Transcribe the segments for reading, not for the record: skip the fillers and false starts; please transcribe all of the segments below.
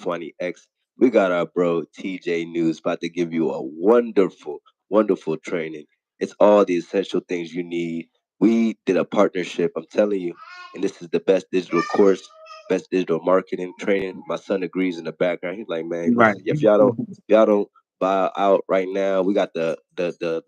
20X. We got our bro TJ News about to give you a wonderful, wonderful training. It's all the essential things you need. We did a partnership, I'm telling you, and this is the best digital course, best digital marketing training. My son agrees in the background. He's like, man, Right. listen, if y'all don't buy out right now, we got the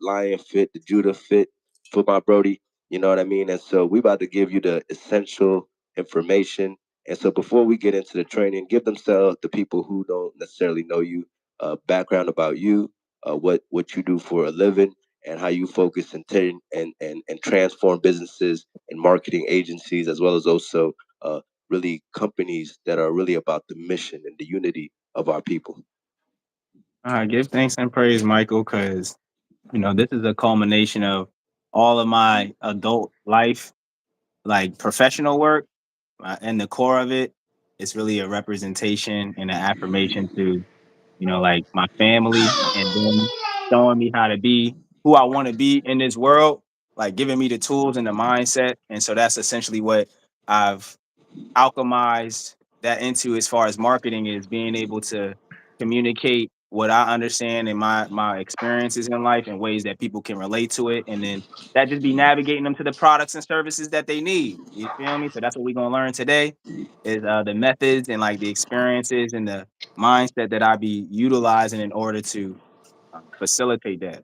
lion fit, the Judah fit for my Brody. You know what I mean? And so we about to give you the essential information. And so before we get into the training, give themselves the people who don't necessarily know you background about you, what you do for a living, and how you focus and and transform businesses and marketing agencies, as well as also really companies that are really about the mission and the unity of our people. Give thanks and praise, Michael, because this is a culmination of all of my adult life, like professional work, and the core of it is really a representation and an affirmation to like my family, and then showing me how to be who I want to be in this world, like giving me the tools and the mindset. And so that's essentially what I've alchemized that into as far as marketing is being able to communicate what I understand and my experiences in life in ways that people can relate to it. And then that just be navigating them to the products and services that they need. You feel me? So that's what we're gonna learn today is the methods and like the experiences and the mindset that I be utilizing in order to facilitate that.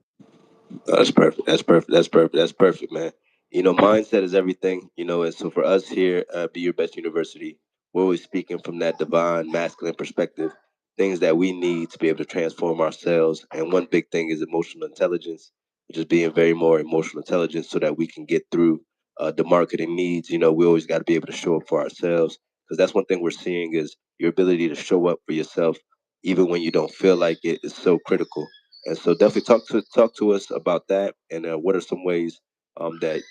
Oh, that's perfect. That's perfect. That's perfect. That's perfect, man. Mindset is everything. And so for us here, Be Your Best University, we're always speaking from that divine masculine perspective, things that we need to be able to transform ourselves. And one big thing is emotional intelligence, which is being very more emotional intelligence so that we can get through the marketing needs. We always got to be able to show up for ourselves because that's one thing we're seeing is your ability to show up for yourself, even when you don't feel like it, is so critical. And so definitely talk to us about that, and what are some ways that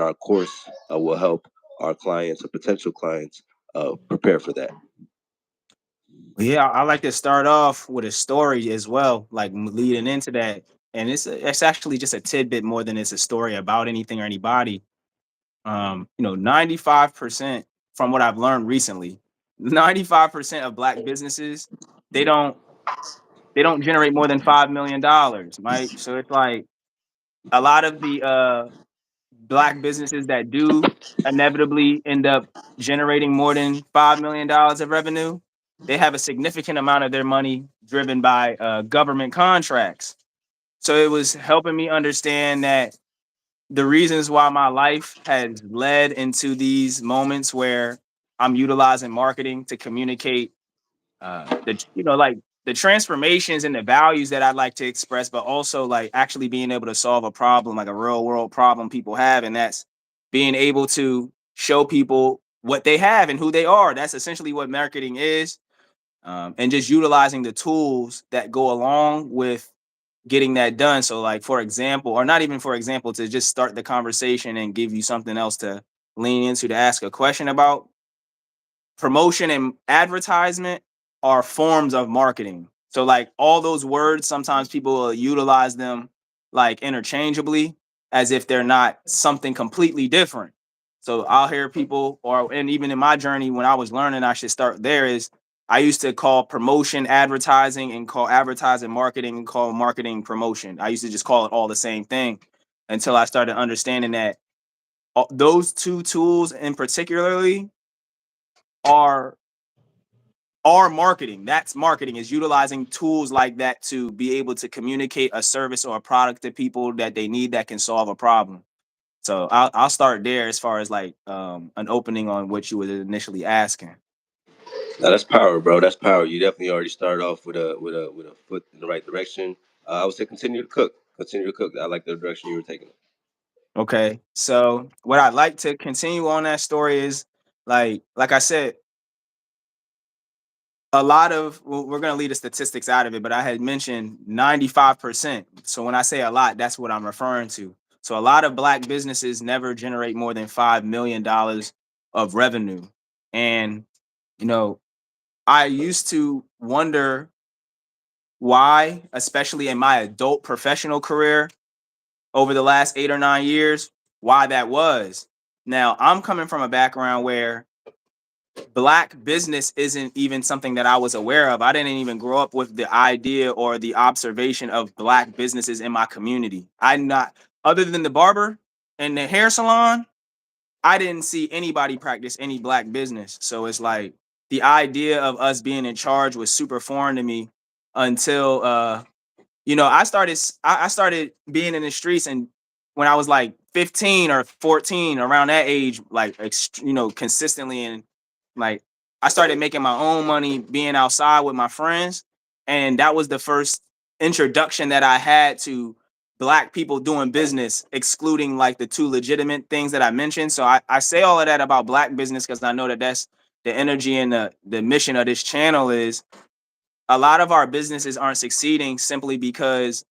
our course will help our clients or potential clients prepare for that. Yeah, I like to start off with a story as well, like leading into that. And it's actually just a tidbit more than it's a story about anything or anybody. 95% from what I've learned recently, 95% of black businesses, they don't they don't generate more than $5 million, Mike. So it's like a lot of the black businesses that do inevitably end up generating more than $5 million of revenue, they have a significant amount of their money driven by government contracts. So it was helping me understand that the reasons why my life has led into these moments where I'm utilizing marketing to communicate like the transformations and the values that I'd like to express, but also like actually being able to solve a problem, like a real world problem people have, and that's being able to show people what they have and who they are. That's essentially what marketing is, and just utilizing the tools that go along with getting that done. So, like for example, or not even for example, to just start the conversation and give you something else to lean into to ask a question about, promotion and advertisement are forms of marketing. So like all those words, sometimes people will utilize them like interchangeably as if they're not something completely different. So I'll hear people, and even in my journey when I was learning, I should start there is I used to call promotion advertising and call advertising marketing and call marketing promotion. I used to just call it all the same thing until I started understanding that those two tools in particularly are marketing. That's marketing, is utilizing tools like that to be able to communicate a service or a product to people that they need that can solve a problem. So I'll start there as far as like an opening on what you were initially asking. Now that's power, bro. That's power. You definitely already started off with a foot in the right direction. I would say continue to cook. Continue to cook. I like the direction you were taking. Okay, so what I'd like to continue on that story is like I said, a lot of, well, we're going to leave the statistics out of it, but I had mentioned 95%. So when I say a lot, that's what I'm referring to. So a lot of black businesses never generate more than $5 million of revenue. And, you know, I used to wonder why, especially in my adult professional career over the last 8 or 9 years, why that was. Now, I'm coming from a background where Black business isn't even something that I was aware of. I didn't even grow up with the idea or the observation of black businesses in my community. I not other than the barber and the hair salon, I didn't see anybody practice any black business. So it's like the idea of us being in charge was super foreign to me until I started being in the streets, and when I was like 15 or 14, around that age, like consistently, and like I started making my own money being outside with my friends, and that was the first introduction that I had to black people doing business, excluding like the two legitimate things that I mentioned. So I say all of that about black business because I know that that's the energy and the mission of this channel is a lot of our businesses aren't succeeding simply because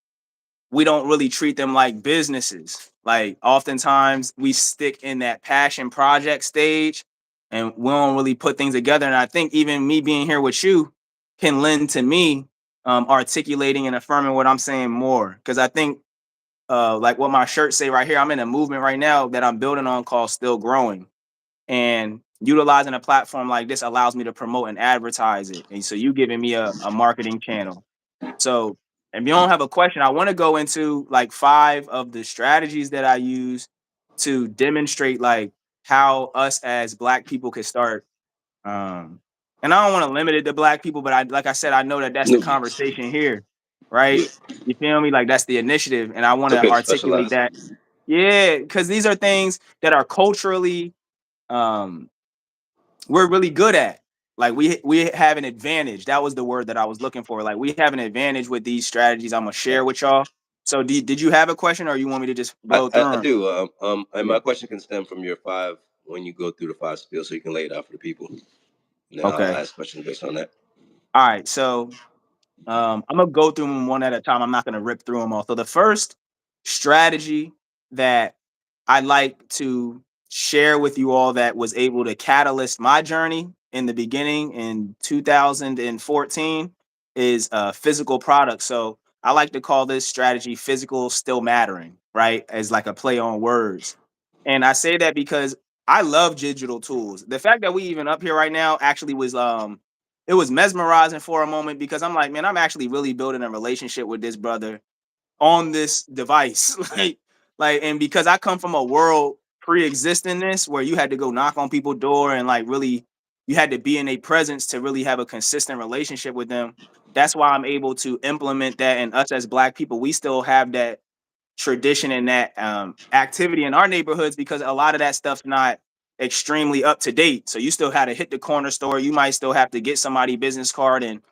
we don't really treat them like businesses. Like oftentimes we stick in that passion project stage and we don't really put things together. And I think even me being here with you can lend to me articulating and affirming what I'm saying more. Cause I think like what my shirts say right here, I'm in a movement right now that I'm building on called Still Growing. And utilizing a platform like this allows me to promote and advertise it. And so you giving me a marketing channel. So if you don't have a question, I want to go into like 5 of the strategies that I use to demonstrate like how us as black people could start. Um, and I don't want to limit it to black people, but I like I said, I know that that's the No, conversation here, yeah, right? You feel me? Like that's the initiative, and I want it's to okay to articulate specialize. that. Yeah, because these are things that are culturally um we're really good at. Like we have an advantage. That was the word that I was looking for. Like we have an advantage with these strategies I'm gonna share with y'all. So did you have a question or you want me to just blow I through them? do. And Yeah. my question can stem from your five when you go through the five spiel, so you can lay it out for the people, and then I'll Okay. ask questions based on that. All right. So I'm gonna go through them one at a time. I'm not gonna rip through them all. So the first strategy that I like to share with you all that was able to catalyst my journey in the beginning in 2014 is physical products. So I like to call this strategy physical still mattering, right? As like a play on words. And I say that because I love digital tools. The fact that we even up here right now actually was it was mesmerizing for a moment because I'm like, man, I'm actually really building a relationship with this brother on this device. And because I come from a world pre-existing this where you had to go knock on people's door and like really you had to be in a presence to really have a consistent relationship with them. That's why I'm able to implement that. And us as black people, we still have that tradition and that activity in our neighborhoods because a lot of that stuff's not extremely up to date. So you still had to hit the corner store. You might still have to get somebody business card. And,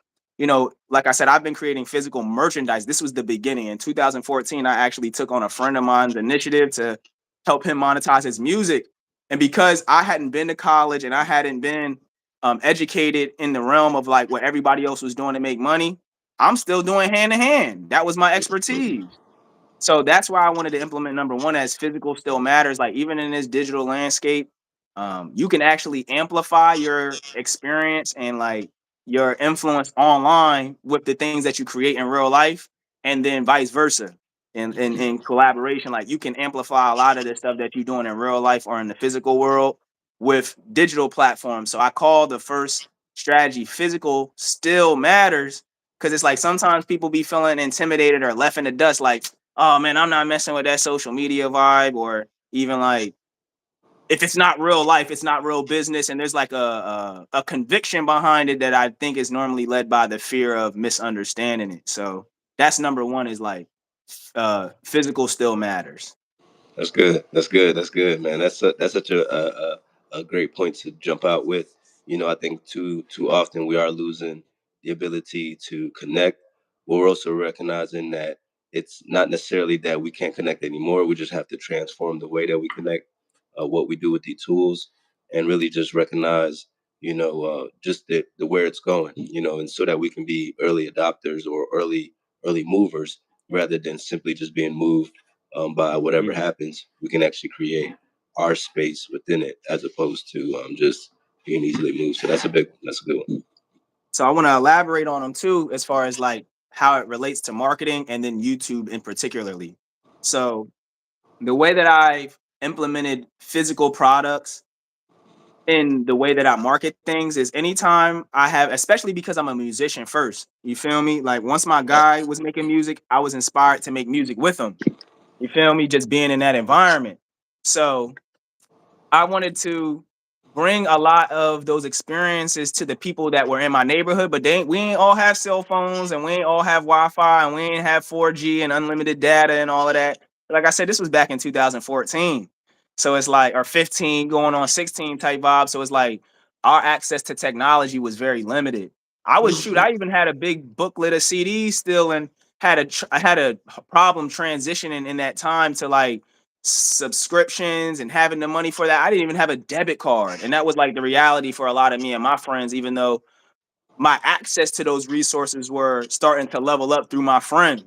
like I said, I've been creating physical merchandise. This was the beginning. In 2014, I actually took on a friend of mine's initiative to help him monetize his music. And because I hadn't been to college and I hadn't been educated in the realm of like what everybody else was doing to make money, I'm still doing hand to hand. That was my expertise. So that's why I wanted to implement number one as physical still matters. Like even in this digital landscape, you can actually amplify your experience and like your influence online with the things that you create in real life, and then vice versa. In collaboration, like you can amplify a lot of the stuff that you're doing in real life or in the physical world with digital platforms. So I call the first strategy physical still matters because it's like sometimes people be feeling intimidated or left in the dust, like, oh man, I'm not messing with that social media vibe, or even like if it's not real life, it's not real business, and there's like a conviction behind it that I think is normally led by the fear of misunderstanding it. So that's number one is like physical still matters. That's good. That's good. That's good, man. That's such a great point to jump out with. I think too often we are losing the ability to connect. But we're also recognizing that it's not necessarily that we can't connect anymore. We just have to transform the way that we connect, what we do with the tools, and really just recognize, just the where it's going. And so that we can be early adopters or early movers rather than simply just being moved by whatever Yeah. happens. We can actually create our space within it as opposed to just being easily moved. So that's a good one. So I want to elaborate on them too, as far as like how it relates to marketing and then YouTube in particularly. So the way that I've implemented physical products in the way that I market things is anytime I have, especially because I'm a musician first, you feel me? Like once my guy was making music, I was inspired to make music with him. You feel me? Just being in that environment. So I wanted to bring a lot of those experiences to the people that were in my neighborhood, but we ain't all have cell phones and we ain't all have Wi-Fi and we ain't have 4G and unlimited data and all of that. Like I said, this was back in 2014. So it's like, or 15 going on 16 type vibe. So it's like our access to technology was very limited. I even had a big booklet of CDs still and I had a problem transitioning in that time to like subscriptions and having the money for that. I didn't even have a debit card. And that was like the reality for a lot of me and my friends, even though my access to those resources were starting to level up through my friend.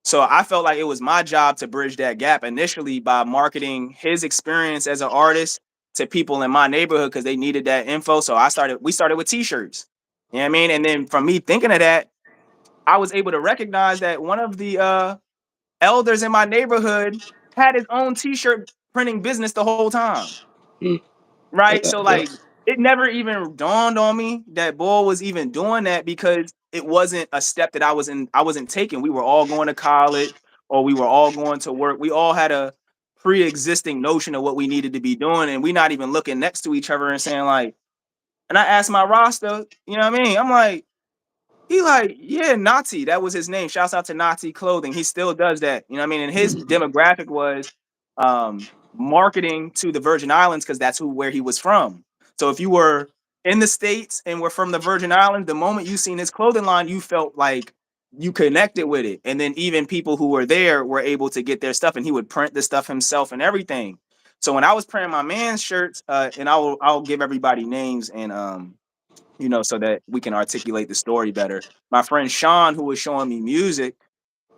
So I felt like it was my job to bridge that gap initially by marketing his experience as an artist to people in my neighborhood because they needed that info. So we started with t-shirts. You know what I mean? And then from me thinking of that, I was able to recognize that one of the elders in my neighborhood had his own t-shirt printing business the whole time. Mm. Right. That's So dope. like it never even dawned on me that Bull was even doing that because it wasn't a step that I wasn't taking. We were all going to college or we were all going to work. We all had a pre-existing notion of what we needed to be doing. And we not even looking next to each other and saying like, and I asked my roster, you know what I mean? I'm like, he like, yeah, Nazi. That was his name. Shouts out to Nazi Clothing. He still does that. You know what I mean? And his demographic was marketing to the Virgin Islands because that's where he was from. So if you were in the States and were from the Virgin Islands, the moment you seen his clothing line, you felt like you connected with it. And then even people who were there were able to get their stuff and he would print the stuff himself and everything. So when I was printing my man's shirts, and I'll give everybody names and so that we can articulate the story better. My friend Sean, who was showing me music,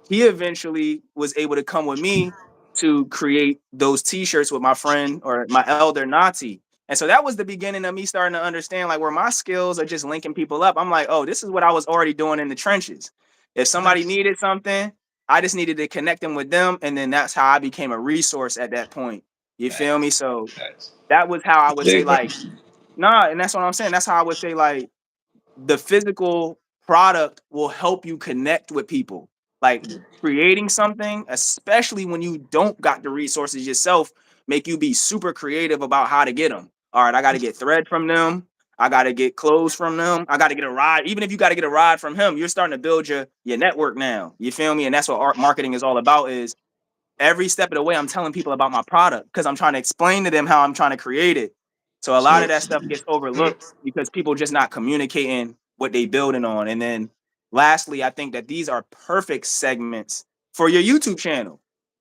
he eventually was able to come with me to create those t-shirts with my friend or my elder Nazi. And so that was the beginning of me starting to understand like where my skills are just linking people up. I'm like, oh, this is what I was already doing in the trenches. If somebody Nice. needed something, I just needed to connect them with them. And then that's how I became a resource at that point. You feel me? Nice. So Nice. that was how I would say Big, bro. like, nah, and that's what I'm saying. That's how I would say like the physical product will help you connect with people. Like creating something, especially when you don't got the resources yourself, make you be super creative about how to get them. All right, I got to get thread from them. I got to get clothes from them. I got to get a ride. Even if you got to get a ride from him, you're starting to build your network now. You feel me? And that's what art marketing is all about is every step of the way, I'm telling people about my product because I'm trying to explain to them how I'm trying to create it. So a lot So, of that stuff gets overlooked because people just not communicating what they building on. And then lastly, I think that these are perfect segments for your YouTube channel.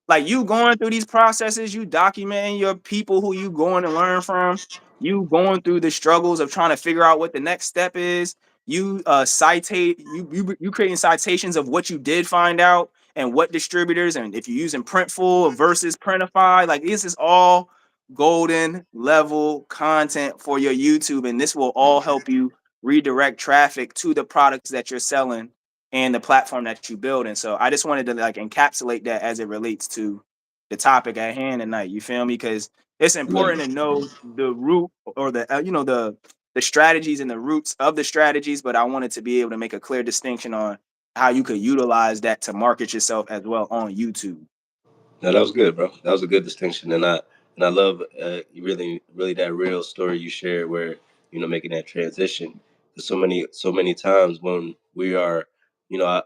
Like you going through these processes, you documenting your people who you going to learn from, you going through the struggles of trying to figure out what the next step is. You citate you creating citations of what you did find out and what distributors and if you're using Printful versus Printify, like this is all golden level content for your YouTube, and this will all help you redirect traffic to the products that you're selling and the platform that you build. And so I just wanted to like encapsulate that as it relates to the topic at hand tonight. You feel me? Because it's important to know the root or the strategies and the roots of the strategies, but I wanted to be able to make a clear distinction on how you could utilize that to market yourself as well on YouTube. no, that was good, bro. That was a good distinction, and I love really that real story you shared where making that transition. 'Cause so many times when we are,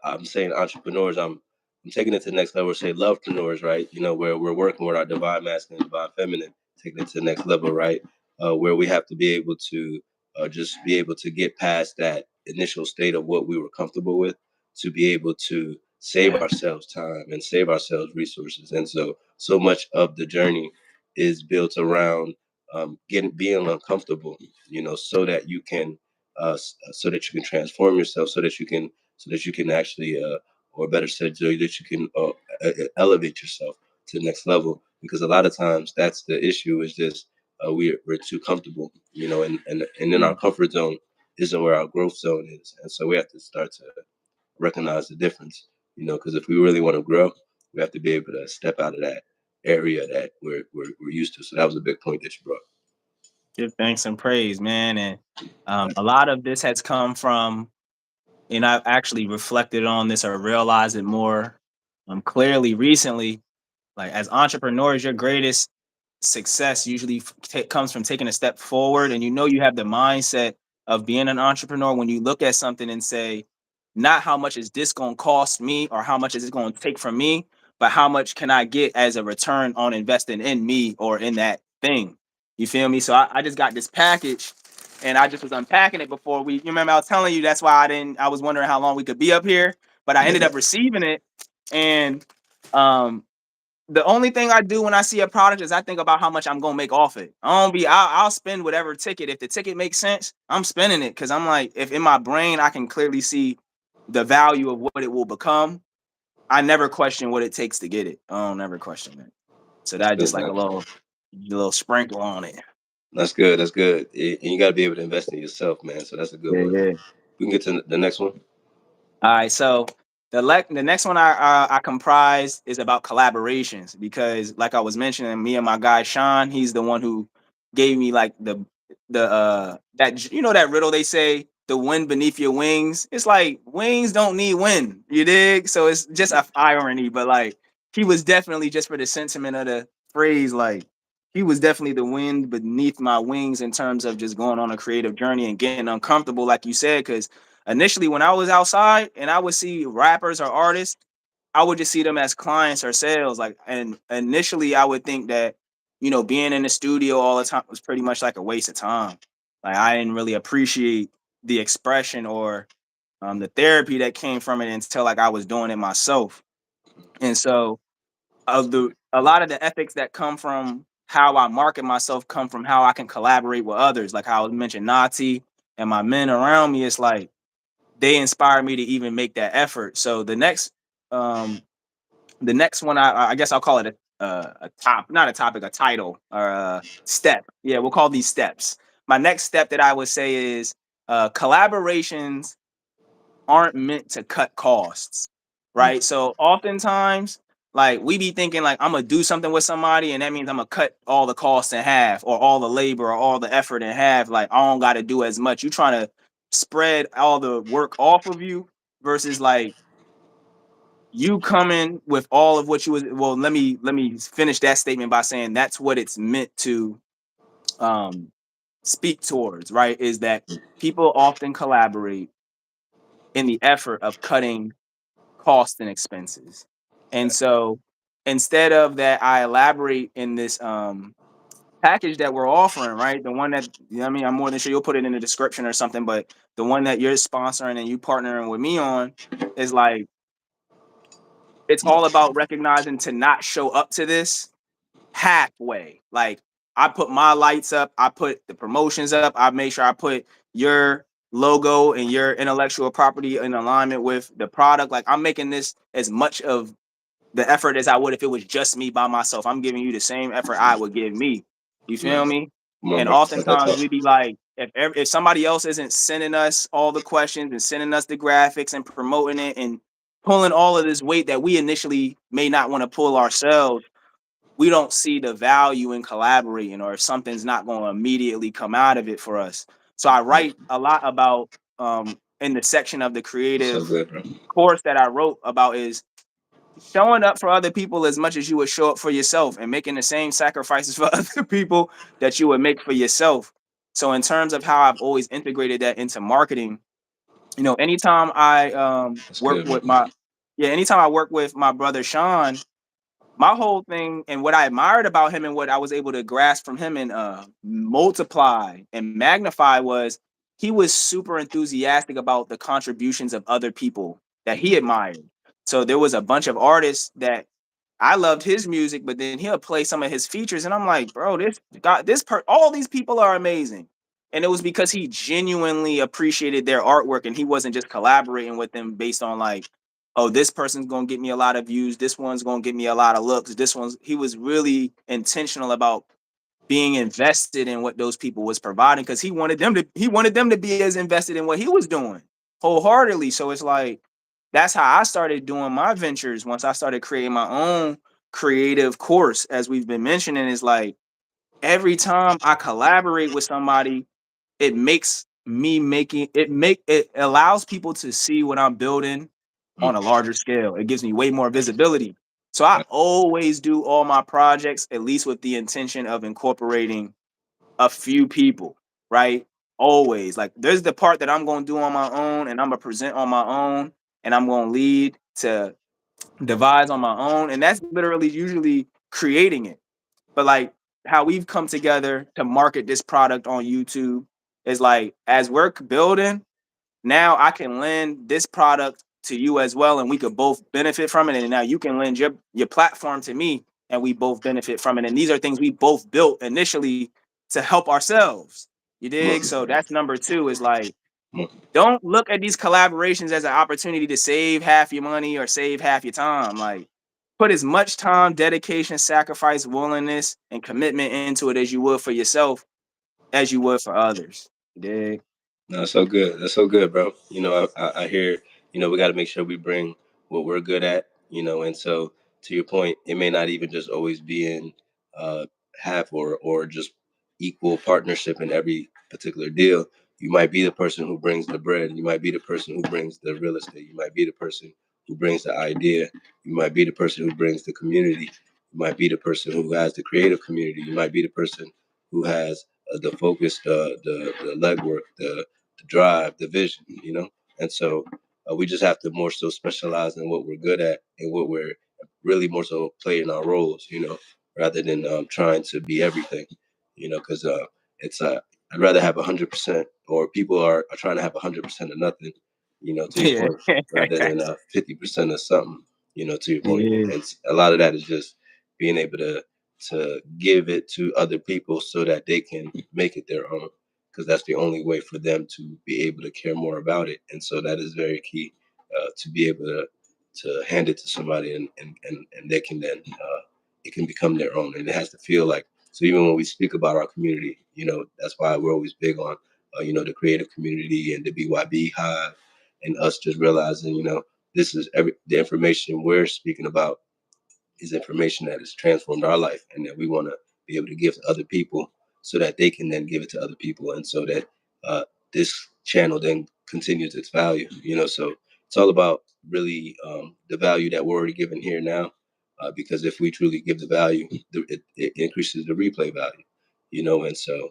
I'm saying entrepreneurs, I'm taking it to the next level. Say lovepreneurs, right? Where we're working with our divine masculine, divine feminine, taking it to the next level, right? Where we have to be able to just be able to get past that initial state of what we were comfortable with to be able to save ourselves time and save ourselves resources. And so much of the journey is built around getting being uncomfortable, so that you can so that you can transform yourself, so that you can actually or better said, so that you can elevate yourself to the next level. Because a lot of times that's the issue is just we're too comfortable, and in our comfort zone isn't where our growth zone is. And so we have to start to recognize the difference, because if we really want to grow, we have to be able to step out of that area that we're used to. So that was a big point that you brought. Give thanks and praise, man. And a lot of this has come from, and I've actually reflected on this or realized it more clearly recently. Like as entrepreneurs, your greatest success usually comes from taking a step forward, and you have the mindset of being an entrepreneur when you look at something and say, not how much is this going to cost me or how much is it going to take from me, but how much can I get as a return on investing in me or in that thing. You feel me? So I just got this package and I just was unpacking it before you remember I was telling you that's why I was wondering how long we could be up here, but I ended up receiving it. And um the only thing I do when I see a product is I think about how much I'm gonna make off it. I'll spend whatever ticket. If the ticket makes sense, I'm spending it because I'm like, if in my brain I can clearly see the value of what it will become, I never question what it takes to get it. I don't never question it. So That's that just good, like man. a little sprinkle on it. That's good. That's good. And you got to be able to invest in yourself, man. So that's a good Yeah, one. yeah. We can get to the next one. All right, so the next one I comprise is about collaborations because, like I was mentioning, me and my guy Sean, he's the one who gave me like the that that riddle they say the wind beneath your wings. It's like wings don't need wind, you dig? So it's just a irony, but like he was definitely just for the sentiment of the phrase, like he was definitely the wind beneath my wings in terms of just going on a creative journey and getting uncomfortable, like you said, because initially when I was outside and I would see rappers or artists, I would just see them as clients or sales. Like, and initially I would think that, being in the studio all the time was pretty much like a waste of time. Like I didn't really appreciate the expression or the therapy that came from it until like I was doing it myself. And so a lot of the ethics that come from how I market myself come from how I can collaborate with others. Like how I mentioned Nati and my men around me. It's like they inspired me to even make that effort. So um, the next one, I guess I'll call it a top, not a topic, a title or a step. Yeah, we'll call these steps. My next step that I would say is collaborations aren't meant to cut costs, right? So oftentimes, like we be thinking like I'm gonna do something with somebody, and that means I'm gonna cut all the costs in half, or all the labor, or all the effort in half. Like I don't got to do as much. You trying to spread all the work off of you versus like you coming with all of what you was. Well, let me finish that statement by saying that's what it's meant to um speak towards, right? Is that people often collaborate in the effort of cutting costs and expenses. And so instead of that, I elaborate in this package that we're offering, right? The one that I mean, I'm more than sure you'll put it in the description or something, but the one that you're sponsoring and you partnering with me on is like it's all about recognizing to not show up to this halfway. Like I put my lights up, I put the promotions up, I make sure I put your logo and your intellectual property in alignment with the product. Like I'm making this as much of the effort as I would if it was just me by myself. I'm giving you the same effort I would give me. You feel Nice. me? Come on, And bro. That's that oftentimes talk. we be like, if somebody else isn't sending us all the questions and sending us the graphics and promoting it and pulling all of this weight that we initially may not want to pull ourselves, we don't see the value in collaborating, or if something's not going to immediately come out of it for us. So I write a lot about in the section of the It's so creative good, bro. course that I wrote about is showing up for other people as much as you would show up for yourself and making the same sacrifices for other people that you would make for yourself. So in terms of how I've always integrated that into marketing, anytime I That's work good, bro. with anytime I work with my brother Sean, my whole thing and what I admired about him and what I was able to grasp from him and multiply and magnify was he was super enthusiastic about the contributions of other people that he admired. So there was a bunch of artists that I loved his music, but then he'll play some of his features, and I'm like, bro, all these people are amazing. And it was because he genuinely appreciated their artwork, and he wasn't just collaborating with them based on like, oh, this person's gonna get me a lot of views, this one's gonna get me a lot of looks, he was really intentional about being invested in what those people was providing because he wanted them to be as invested in what he was doing wholeheartedly. So it's like that's how I started doing my ventures once I started creating my own creative course, as we've been mentioning, is like every time I collaborate with somebody, it makes me making it make it allows people to see what I'm building Mm. on a larger scale. It gives me way more visibility. So I Right. always do all my projects at least with the intention of incorporating a few people, right? Always. Like there's the part that I'm going to do on my own and I'm going to present on my own and I'm going to lead to devise on my own and that's literally usually creating it. But like how we've come together to market this product on YouTube is like as we're building, now I can lend this product to you as well, and we could both benefit from it. And now you can lend your platform to me, and we both benefit from it. And these are things we both built initially to help ourselves. You Come dig? So on. that's number two. Is like Come on. don't look at these collaborations as an opportunity to save half your money or save half your time. Like put as much time, dedication, sacrifice, willingness, and commitment into it as you would for yourself as you would for others. You dig? No, that's so good. That's so good, bro. I hear, we got to make sure we bring what we're good at, and so to your point, it may not even just always be in uh, half or just equal partnership in every particular deal. You might be the person who brings the bread. You might be the person who brings the real estate. You might be the person who brings the idea. You might be the person who brings the community. You might be the person who has the creative community. You might be the person who has the focus, the legwork, the drive, the vision, And so we just have to more so specialize in what we're good at and what we're really more so playing our roles, rather than trying to be everything, because it's I'd rather have 100%, or people are trying to have 100% of nothing, to your Yeah. point, rather than 50% of something, to your point. Yeah. And a lot of that is just being able to give it to other people so that they can make it their own, because that's the only way for them to be able to care more about it. And so that is very key, to be able to hand it to somebody, and they can then it can become their own, and it has to feel like. So even when we speak about our community, that's why we're always big on the creative community and the BYB Hive, and us just realizing, this is the information we're speaking about is information that has transformed our life, and that we want to be able to give to other people so that they can then give it to other people, and so that uh, this channel then continues its value. So it's all about really the value that we're already giving here now, because if we truly give the value, it increases the replay value. And so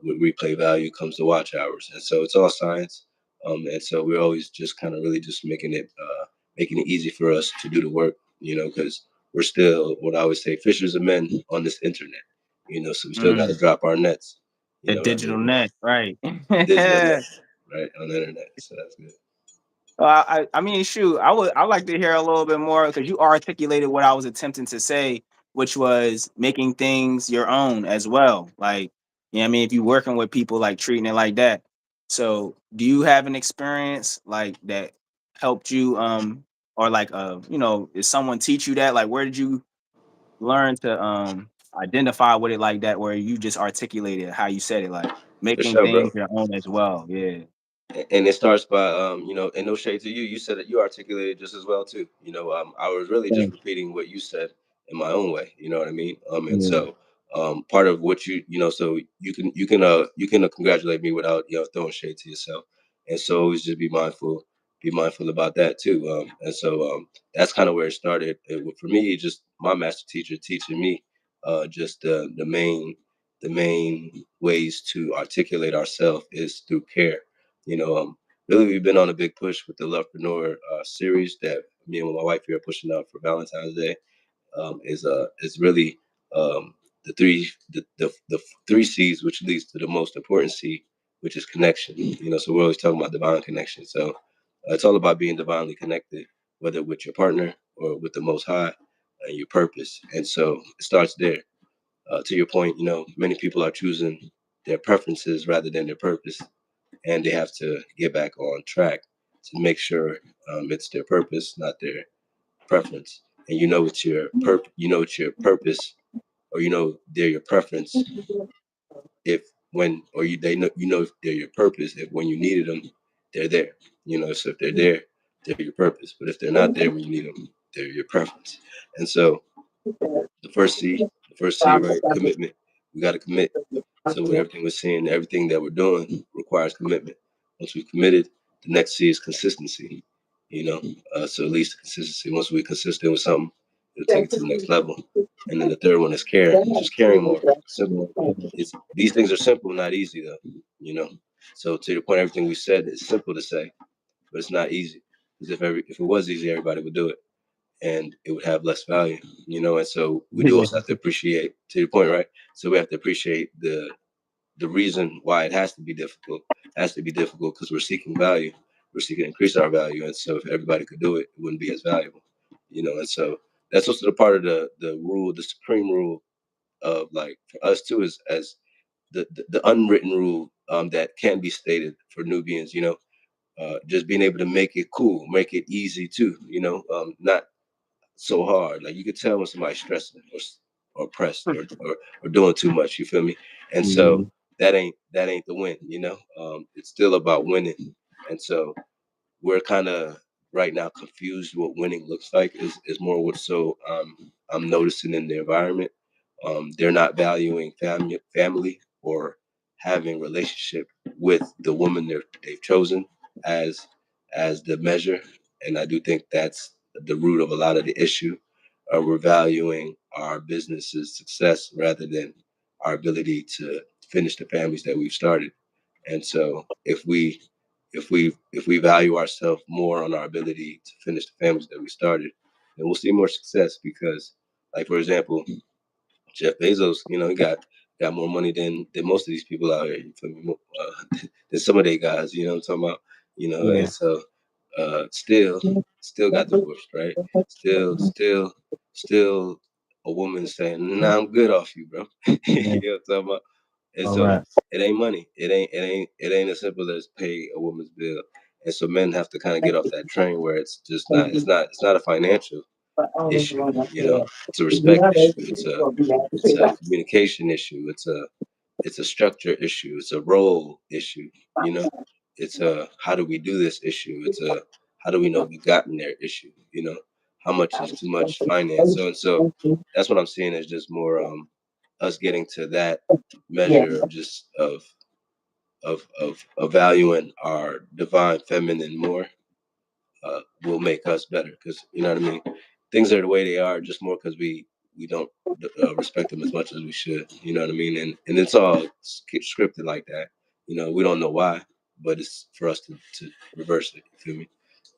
with replay value comes the watch hours, and so it's all science. And so we're always just kind of really just making it easy for us to do the work, because we're still, what I always say, fishers of men on this internet. So we still got to Mm, drop our nets, the rather digital than net, right? the digital net, right, on the internet. So that's good. I mean, shoot, I like to hear a little bit more because you articulated what I was attempting to say, which was making things your own as well. Like, I mean, if you're working with people, like treating it like that. So, do you have an experience like that helped you, or like, did someone teach you that? Like, where did you learn to identify with it like that, where you just articulated how you said it, like For making sure, bro. things your own as well? Yeah. And it starts by and no shade to you, you said that you articulated just as well too. I was really just Thank repeating what you said in my own way, you know what I mean. And you. so part of what so you can congratulate me without throwing shade to yourself. And so always just be mindful about that too. And so that's kind of where it started. For me, just my master teacher teaching me just the main ways to articulate ourselves is through care. you know, um, Really, we've been on a big push with the Lovepreneur series that me and my wife here are pushing out for Valentine's Day. Is really um, the three C's, which leads to the most important C, which is connection. So we're always talking about divine connection. So it's all about being divinely connected, whether with your partner or with the Most High and your purpose. And so it starts there. To your point, many people are choosing their preferences rather than their purpose, and they have to get back on track to make sure it's their purpose, not their preference. And it's your purpose, or they're your preference if when or you they know if they're your purpose if when you needed them, they're there. So if they're there, they're your purpose. But if they're not there when you need them, they're your preference. And so the first C, right, commitment. We got to commit. So with everything we're seeing, everything that we're doing requires commitment. Once we've committed, the next C is consistency. You know, so at least consistency. Once we're consistent with something, it'll take it to the next level. And then the third one is care, just caring more. Simple. It's these things are simple, not easy though. You know. So to the point, everything we said is simple to say, but it's not easy. Because if it was easy, everybody would do it, and it would have less value. You know. And so we do also have to appreciate to your point, right? So we have to appreciate the reason why it has to be difficult. It has to be difficult because we're seeking value. We're seeking to increase our value, and so if everybody could do it, it wouldn't be as valuable. You know. And so that's also the part of the rule, the supreme rule of like for us too, is as the unwritten rule that can be stated for Nubians. You know, just being able to make it cool, make it easy too. You know, not so hard. Like you could tell when somebody's stressing or pressed or doing too much. You feel me? And so Mhm. that ain't the win. You know, it's still about winning. And so we're kind of right now confused what winning looks like is more what so I'm noticing in the environment. They're not valuing family or having relationship with the woman they've chosen as as the measure, and I do think that's the root of a lot of the issue. We're valuing our business's success rather than our ability to finish the families that we've started. And so if we value ourselves more on our ability to finish the families that we started, then we'll see more success. Because, like for example, Jeff Bezos, you know, he got more money than most of these people out here. You feel me? Than some of they guys, you know what I'm talking about? You know, and Yeah. so still got divorced, right? Still a woman saying, "Nah, I'm good off you, bro." Yeah. You know what I'm talking about? And All so right. it ain't money. It ain't as simple as pay a woman's bill. And so men have to kind of get off that train where it's just not. It's not a financial issue. You know, it's a respect issue. It's a communication issue. It's a structure issue. It's a role issue. You know, it's a how do we do this issue. It's a how do we know we gotten there issue. You know, how much is too much finance. So that's what I'm seeing is just more us getting to that measure of just of valuing our divine feminine more will make us better because you know what I mean. Things are the way they are just more because we don't respect them as much as we should. You know what I mean? And it's all scripted like that. You know, we don't know why, but it's for us to reverse it. You feel me?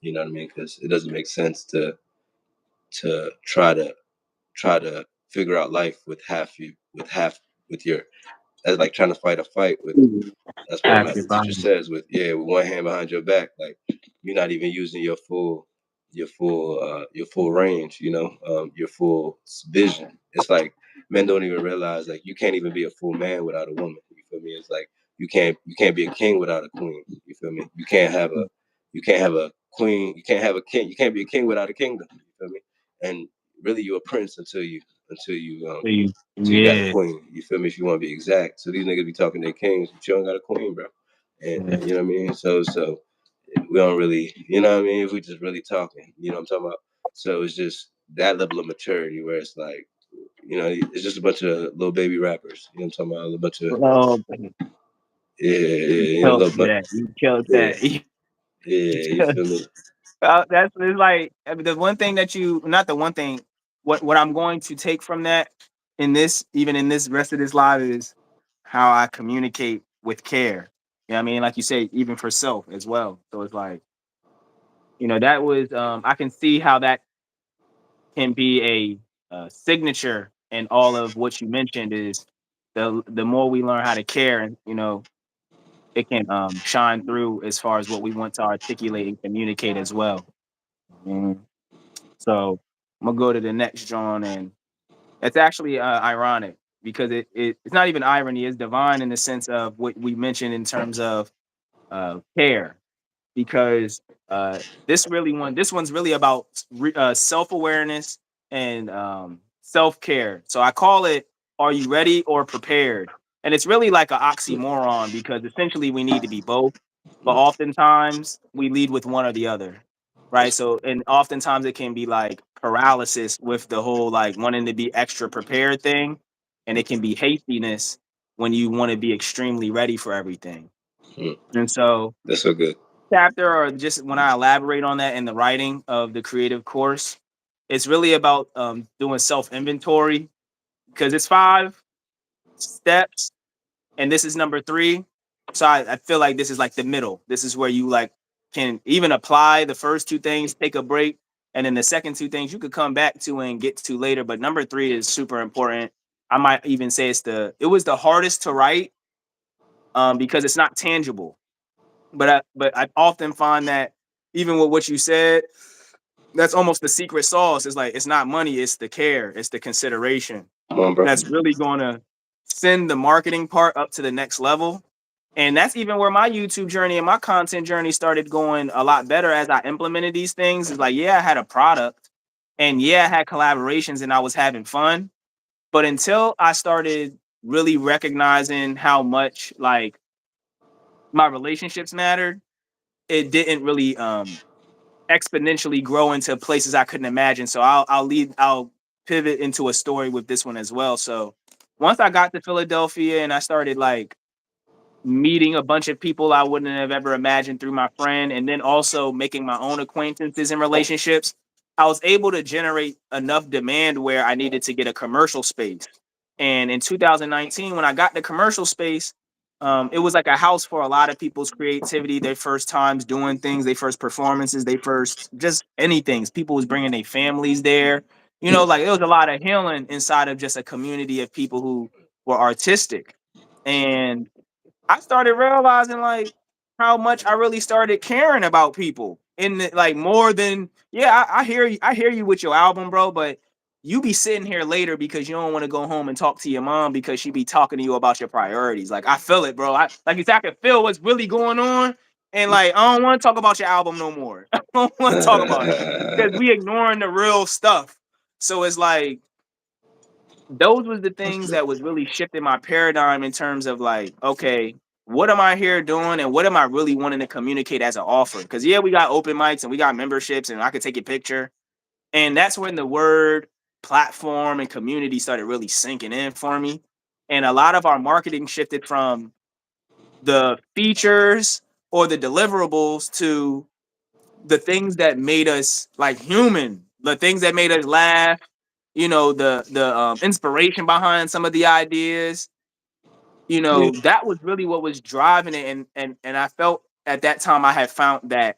You know what I mean? Because it doesn't make sense to try to figure out life with your that's like trying to fight a fight with that's what our Half your master teacher body. says with with one hand behind your back. Like you're not even using your full range, you know, your full vision. It's like men don't even realize like you can't even be a full man without a woman. You feel me? It's like you can't be a king without a queen. You feel me? You can't have a queen, you can't have a king, you can't be a king without a kingdom. You feel me? And really you're a prince until you So you, so you got a yeah. queen. You feel me? If you want to be exact. So these niggas be talking their kings, but you don't got a queen, bro. And Yeah. you know what I mean? So we don't really, you know what I mean? If we just really talking, you know what I'm talking about? So it's just that level of maturity where it's like, you know, it's just a bunch of little baby rappers. You know what I'm talking about? A bunch of Oh, yeah, you you know, a killed little bunch. that. You killed Yeah, that. You yeah. You killed- feel me? That's it's like I mean, the one thing that you not the one thing. What I'm going to take from that in this even in this rest of this live is how I communicate with care. You know what I mean? Like you say, even for self as well. So it's like that was I can see how that can be a signature in all of what you mentioned is the more we learn how to care and it can shine through as far as what we want to articulate and communicate as well. Mhm. So I'm gonna go to the next John, and it's actually ironic because it's not even irony; it's divine in the sense of what we mentioned in terms of care because this one's really about self awareness and self care. So I call it "Are you ready or prepared?" And it's really like an oxymoron because essentially we need to be both, but oftentimes we lead with one or the other, right? So and oftentimes it can be like paralysis with the whole like wanting to be extra prepared thing, and it can be hastiness when you want to be extremely ready for everything. Mm. And so, That's so good. chapter, or just when I elaborate on that in the writing of the creative course, it's really about doing self inventory, because it's 5 steps and this is number 3. So I feel like this is like the middle. This is where you like can even apply the first 2 things, take a break, and then the second 2 things you could come back to and get to later. But number 3 is super important. I might even say it was the hardest to write, because it's not tangible. But I often find that even with what you said, that's almost the secret sauce. It's like it's not money, it's the care, it's the consideration Come on, bro. that's really going to send the marketing part up to the next level. And that's even where my YouTube journey and my content journey started going a lot better as I implemented these things. Is like, yeah, I had a product and yeah, I had collaborations and I was having fun. But until I started really recognizing how much like my relationships mattered, it didn't really exponentially grow into places I couldn't imagine. So I'll pivot into a story with this one as well. So once I got to Philadelphia and I started like meeting a bunch of people I wouldn't have ever imagined through my friend, and then also making my own acquaintances and relationships, I was able to generate enough demand where I needed to get a commercial space. And in 2019, when I got the commercial space, it was like a house for a lot of people's creativity, their first times doing things, their first performances, their first just anything. People was bringing their families there. Like it was a lot of healing inside of just a community of people who were artistic. And I started realizing like how much I really started caring about people like more than yeah, I hear you. I hear you with your album, bro, but you be sitting here later because you don't want to go home and talk to your mom because she be talking to you about your priorities. Like I feel it, bro. I like you said, I can feel what's really going on. And like I don't want to talk about your album no more. I don't want to talk about it because we ignoring the real stuff. So it's like those was the things that was really shifting my paradigm in terms of like, okay, what am I here doing and what am I really wanting to communicate as an offer? Because yeah, we got open mics and we got memberships and I could take a picture. And that's when the word platform and community started really sinking in for me. And a lot of our marketing shifted from the features or the deliverables to the things that made us like human, the things that made us laugh, the inspiration behind some of the ideas, Yeah. that was really what was driving it. And I felt at that time I had found that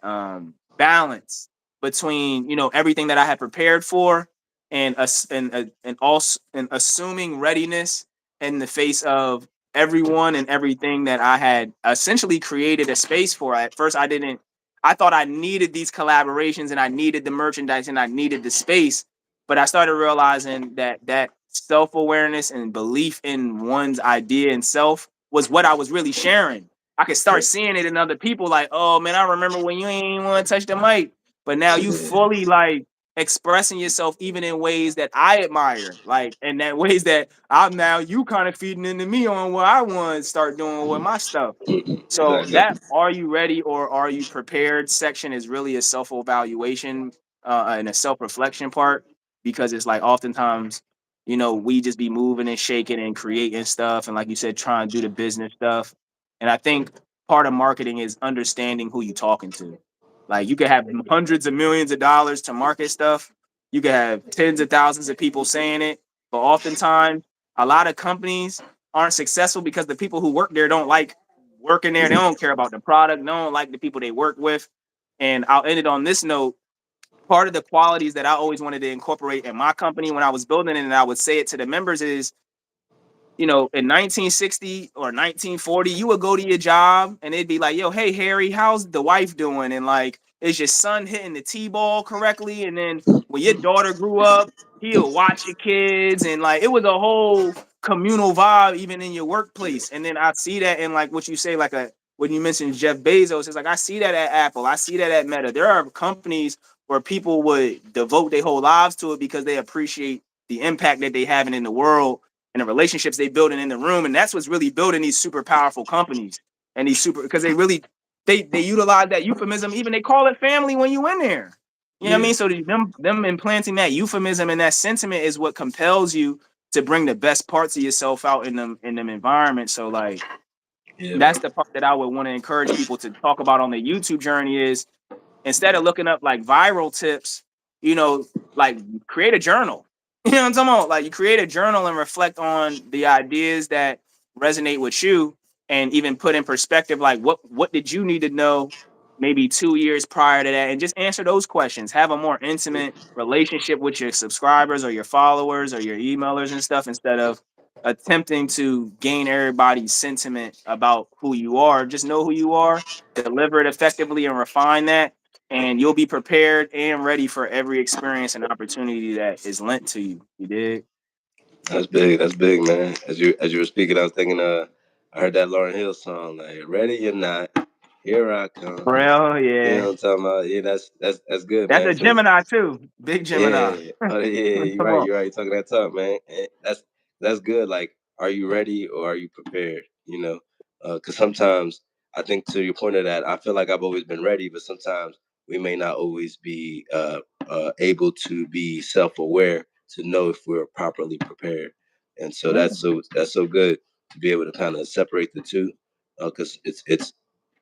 balance between, everything that I had prepared for and us and also and assuming readiness in the face of everyone and everything that I had essentially created a space for. At first I thought I needed these collaborations and I needed the merchandise and I needed the space, but I started realizing that self-awareness and belief in one's idea and self was what I was really sharing. I could start seeing it in other people, like, oh man, I remember when you ain't want to touch the mic, but now you fully like expressing yourself even in ways that I admire, like, and that ways that I'm now you kind of feeding into me on what I want to start doing with my stuff. So Exactly. that "Are you ready or are you prepared" section is really a self-evaluation and a self-reflection part, because it's like oftentimes, we just be moving and shaking and creating stuff, and like you said, trying to do the business stuff. And I think part of marketing is understanding who you're talking to. Like you could have hundreds of millions of dollars to market stuff. You could have tens of thousands of people saying it, but oftentimes a lot of companies aren't successful because the people who work there don't like working there. They don't care about the product. They don't like the people they work with. And I'll end it on this note. Part of the qualities that I always wanted to incorporate in my company when I was building it, and I would say it to the members, is in 1960 or 1940, you would go to your job and it'd be like, yo, hey, Harry, how's the wife doing? And like, is your son hitting the T-ball correctly? And then when your daughter grew up, he'll watch your kids. And like, it was a whole communal vibe, even in your workplace. And then I see that in like what you say, like when you mentioned Jeff Bezos, it's like, I see that at Apple. I see that at Meta. There are companies where people would devote their whole lives to it because they appreciate the impact that they having in the world and the relationships they building in the room. And that's what's really building these super powerful companies and these super, because they utilize that euphemism. Even they call it family when you in there. You know what I Yeah. mean? So them implanting that euphemism and that sentiment is what compels you to bring the best parts of yourself out in them environments. So like Yeah, that's man. the part that I would want to encourage people to talk about on the YouTube journey is instead of looking up like viral tips, you know, like create a journal. You know what I'm talking about? Like you create a journal and reflect on the ideas that resonate with you and even put in perspective like what did you need to know maybe 2 years prior to that and just answer those questions. Have a more intimate relationship with your subscribers or your followers or your emailers and stuff instead of attempting to gain everybody's sentiment about who you are. Just know who you are, deliver it effectively and refine that, and you'll be prepared and ready for every experience and opportunity that is lent to you. You did? That's big. That's big, man. As you were speaking, I was thinking. I heard that Lauryn Hill song, like "Ready or Not, Here I Come." Real, You yeah. know what I'm talking about? Yeah, that's good, That's man. a Because Gemini too. Big Gemini. yeah, oh, yeah, you're Come right. on. You're right. You're talking that talk, man. And that's good. Like, are you ready or are you prepared? You know, because sometimes I think to your point of that, I feel like I've always been ready, but sometimes we may not always be able to be self-aware to know if we're properly prepared. And so Yeah. that's so good to be able to kind of separate the two, because it's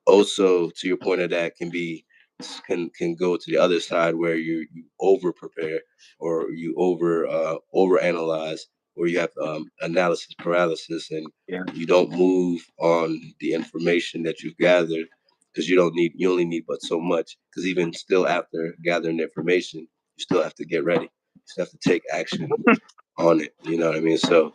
also to your point of that can go to the other side where you over prepare or you over analyze or you have analysis paralysis and Yeah. you don't move on the information that you've gathered because you only need but so much because even still after gathering the information you still have to get ready, you still have to take action on it, you know what I mean? So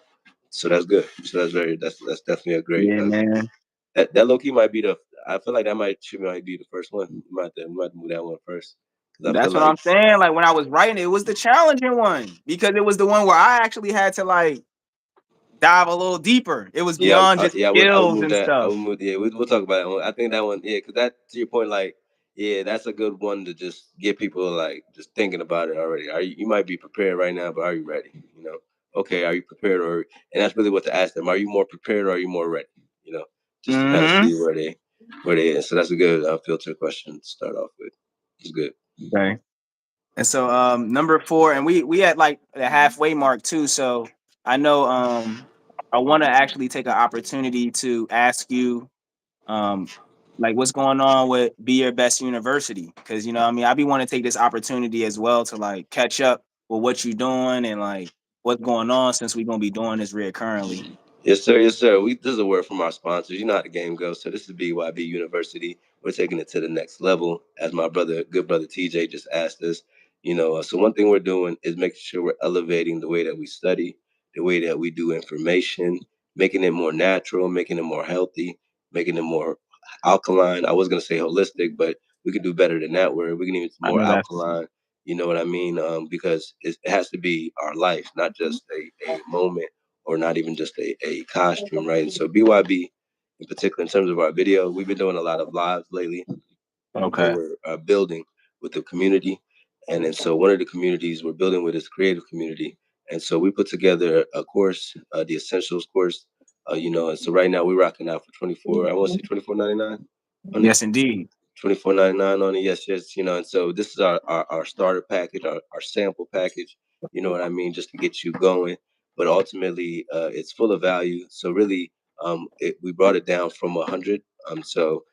that's good. So that's definitely a great Yeah, man. that low key might be the. I feel like that might be the first one. We might have to move that one first because I feel That's what like I'm saying. Like when I was writing, it was the challenging one because it was the one where I actually had to like dive a little deeper. It was yeah, beyond just I would skills move and that. I stuff. would move. Yeah, we'll talk about that one. I think that one. Yeah, because that to your point, like yeah, that's a good one to just get people like just thinking about it already. You might be prepared right now, but are you ready? You know, okay, are you prepared or and that's really what to ask them. Are you more prepared or are you more ready? You know, just to kind of Mm-hmm. see where they is. So that's a good filter question to start off with. It's good. Okay. And so number four, and we at like the halfway mark too. So I know I want to actually take an opportunity to ask you um like what's going on with Be Your Best University. Cause you know, I mean, I be want to take this opportunity as well to like catch up with what you're doing and like what's going on since we're gonna be doing this reoccurrently. Yes, sir. Yes, sir. This is a word from our sponsors. You know how the game goes. So this is BYB University. We're taking it to the next level, as my good brother TJ just asked us. So one thing we're doing is making sure we're elevating the way that we study, the way that we do information, making it more natural, making it more healthy, making it more alkaline. I was gonna say holistic, but we can do better than that word. We can even I more know that. alkaline. You know what I mean? Because it has to be our life, not just a moment or not even just a costume, right? And so BYB, in particular, in terms of our video, we've been doing a lot of lives lately where Okay. we're building with the community. And then so one of the communities we're building with is creative community. And so we put together a course, the essentials course, and so right now we're rocking out for 24, I want to say 24.99 on it. Yes, indeed. 24.99 on it. Yes, yes. And so this is our starter package, our sample package. You know what I mean, just to get you going. But ultimately, it's full of value. So really, we brought it down from 100. So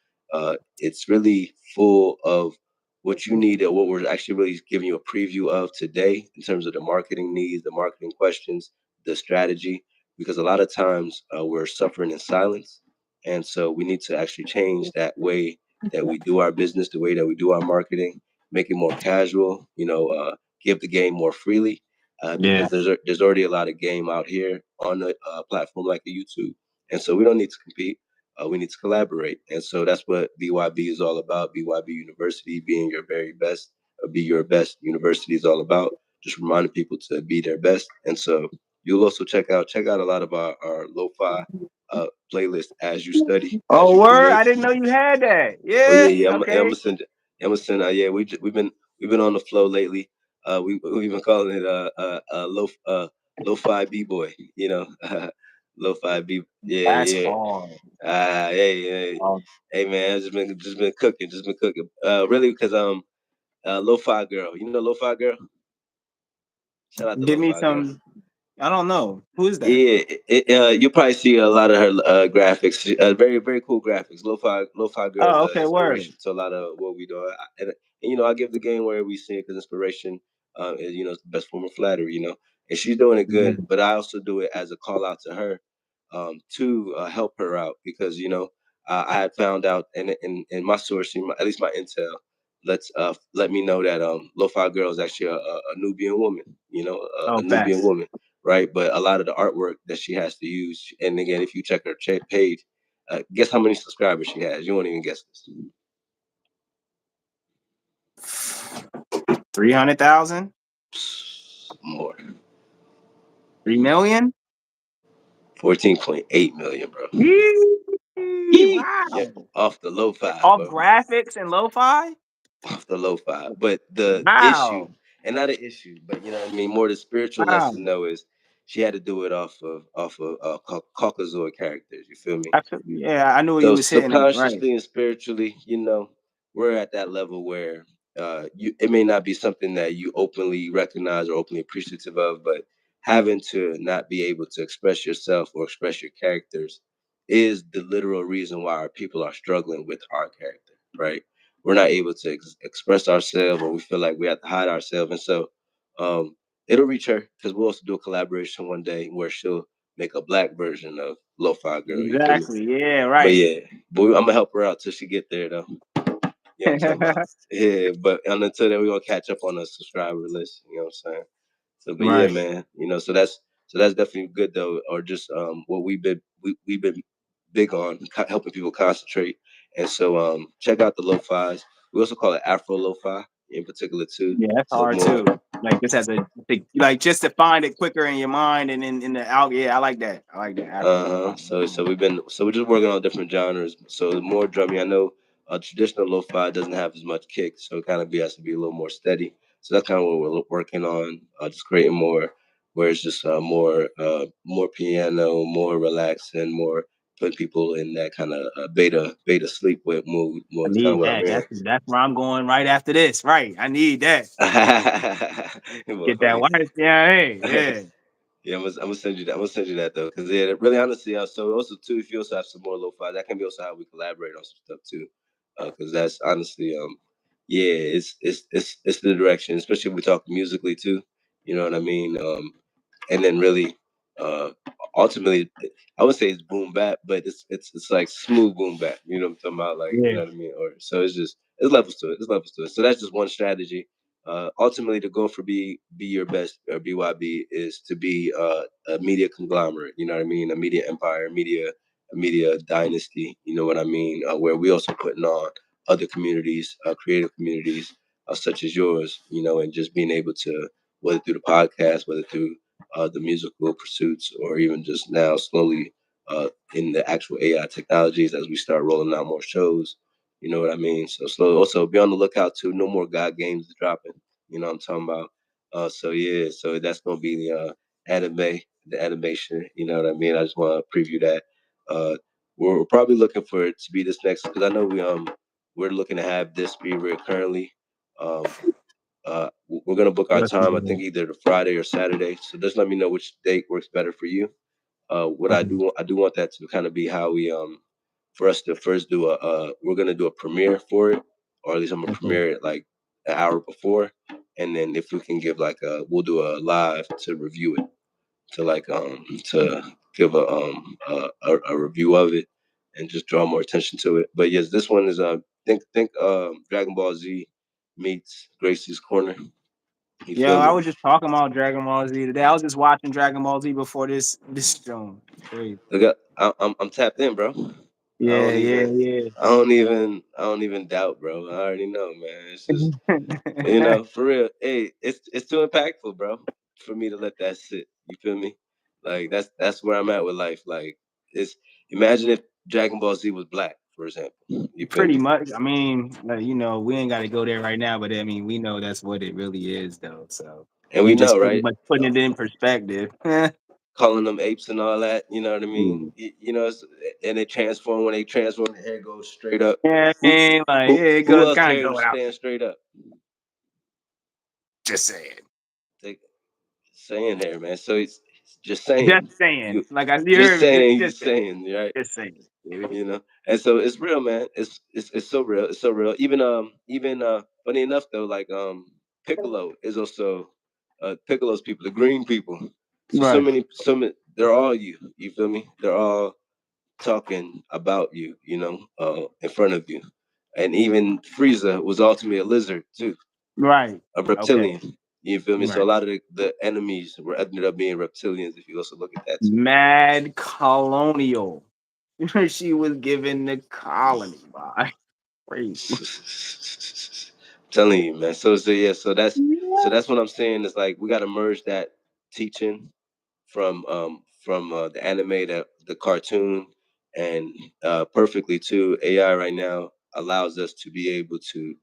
it's really full of what you need and what we're actually really giving you a preview of today in terms of the marketing needs, the marketing questions, the strategy. Because a lot of times we're suffering in silence, and so we need to actually change that way that we do our business, the way that we do our marketing, make it more casual, give the game more freely, Yeah. because there's already a lot of game out here on a platform like a YouTube, and so we don't need to compete. We need to collaborate, and so that's what BYB is all about. BYB University, being your very best, be your best university is all about. Just reminding people to be their best, and so you'll also check out a lot of our lo-fi playlist as you study, as Oh, you word! create. I didn't know you had that. Oh yeah, Yeah. yeah. I'm Okay. gonna send. I'm gonna send. Yeah, we've been on the flow lately. We've been calling it lo-fi b-boy. Lo-fi b. Yeah, That's yeah. hard. Hey, hey, Um, hey, man. I've just been cooking, just been cooking. Really, because lo-fi girl. You know lo-fi girl. Shout out to give me lo-fi girl. some. I don't know. Who is that? Yeah, you'll probably see a lot of her graphics. Very very cool graphics. Lo-fi girls Oh, okay, word. inspiration to a lot of what we do. And I give the game wherever we see it because inspiration is is the best form of flattery. And she's doing it Yeah. good. But I also do it as a call out to her to help her out because I had found out in my sourcing, at least my intel, let me know that Lo-Fi Girl is actually a Nubian woman, Oh, a Nubian facts. woman, right? But a lot of the artwork that she has to use, and again, if you check her page, guess how many subscribers she has? You won't even guess this. 300,000? More, 3 million? 14.8 million, bro. Yee! Yeah, Wow. off the Lo-Fi, Off bro. graphics and lo-fi? Off the lo-fi. But the issue, Wow. and not an issue, but you know what I mean, more the spiritual Wow. lesson though is she had to do it off of Caucasoid characters. You feel me? Yeah, I knew you So was hitting it right. subconsciously and spiritually, we're at that level where it may not be something that you openly recognize or openly appreciative of, but having to not be able to express yourself or express your characters is the literal reason why our people are struggling with our character, right? We're not able to express ourselves, or we feel like we have to hide ourselves, and so um, it'll reach her because we'll also do a collaboration one day where she'll make a black version of Lo-Fi Girl. You feel me? Exactly. Yeah, But right. yeah, but I'm gonna help her out till she get there though. You know what I'm talking about? Yeah, but until then, we're gonna catch up on the subscriber list. You know what I'm saying? So, but yeah, Right. man. So that's definitely good though. Or just what we've been big on helping people concentrate. And so check out the lo-fi's. We also call it Afro lo-fi in particular too. Yeah, that's So hard more. too. Like just as a like just to find it quicker in your mind and in the out. Yeah, I like that. I like that. Afro Uh-huh. lo-fi. So we're just working on different genres. So more drumming. I know traditional lo-fi doesn't have as much kick, so it kind of has to be a little more steady. So that's kind of what we're working on. Just creating more, where it's just more piano, more relaxing, more putting people in that kind of beta sleep with mood. I More is kind of need what I'm that. hearing. That's where I'm going right after this. Right. I need that. Well, Get that funny. white. Yeah, hey, yeah. Yeah, I'm gonna send you that. I'm gonna send you that though, because yeah, really honestly, so also too, if you also have some more lo-fi, that can be also how we collaborate on some stuff too, because that's honestly, yeah, it's the direction, especially if we talk musically too. You know what I mean? And then really, uh, ultimately, I would say it's boom bap, but it's like smooth boom bap. You know what I'm talking about? Like, you Yeah. know what I mean? Or so it's levels to it. It's levels to it. So that's just one strategy. Ultimately, the goal for be your best or BYB is to be a media conglomerate. You know what I mean? A media empire, a media dynasty. You know what I mean? Where we also putting on other communities, creative communities such as yours. And just being able to, whether through the podcast, whether through the musical pursuits, or even just now slowly in the actual AI technologies as we start rolling out more shows. You know what I mean? So slow. Also, be on the lookout too. No more God games dropping. You know what I'm talking about? So yeah, so that's gonna be the the animation. You know what I mean? I just want to preview that. Uh, we're probably looking for it to be this next because I know we're looking to have this be recurrently. Um, we're gonna book our That's time. I good. think either the Friday or Saturday. So just let me know which date works better for you. What Okay. I do want that to kind of be how we for us to first do we're gonna do a premiere for it, or at least I'm gonna Okay. premiere it like an hour before, and then if we can give we'll do a live to review it, to give a review of it, and just draw more attention to it. But yes, this one is think Dragon Ball Z meets Gracie's Corner. You Yo, feel I me? was just talking about Dragon Ball Z today. I was just watching Dragon Ball Z before this joint. Crazy. Look, I'm tapped in, bro. I Yeah, don't yeah, even yeah. I don't even doubt, bro. I already know, man. It's just for real. Hey, it's too impactful, bro, for me to let that sit. You feel me? Like that's where I'm at with life. Like it's imagine if Dragon Ball Z was black, for example. You feel Pretty me? much. I mean, we ain't got to go there right now, but I mean, we know that's what it really is, though. So And we we know, just pretty right? much putting it in perspective. Calling them apes and all that. You know what I mean? Mm. And they transform when they transform, the hair goes straight up. Yeah, I Who mean, like, who yeah, it who goes else kind of hair going out. stand straight up? Just saying. They saying hair, man. So Just Just saying. saying. You Like I just hear saying, just just saying, right? saying. Baby. You know. And so it's real, man. It's so real. It's so real. Even funny enough though, like Piccolo is also Piccolo's people, the green people. So Right. so many they're all you. You feel me? They're all talking about you, you know, in front of you. And even Frieza was ultimately a lizard too, Right. a Okay. reptilian. You feel me? So a Right. lot of the enemies were ended up being reptilians. If you also look at that too. Mad colonial. She was given the colony by crazy. Telling you, man. So yeah, so Yeah. that's what I'm saying. Is like we got to merge that teaching from the anime, the cartoon, and perfectly too. AI right now allows us to be able to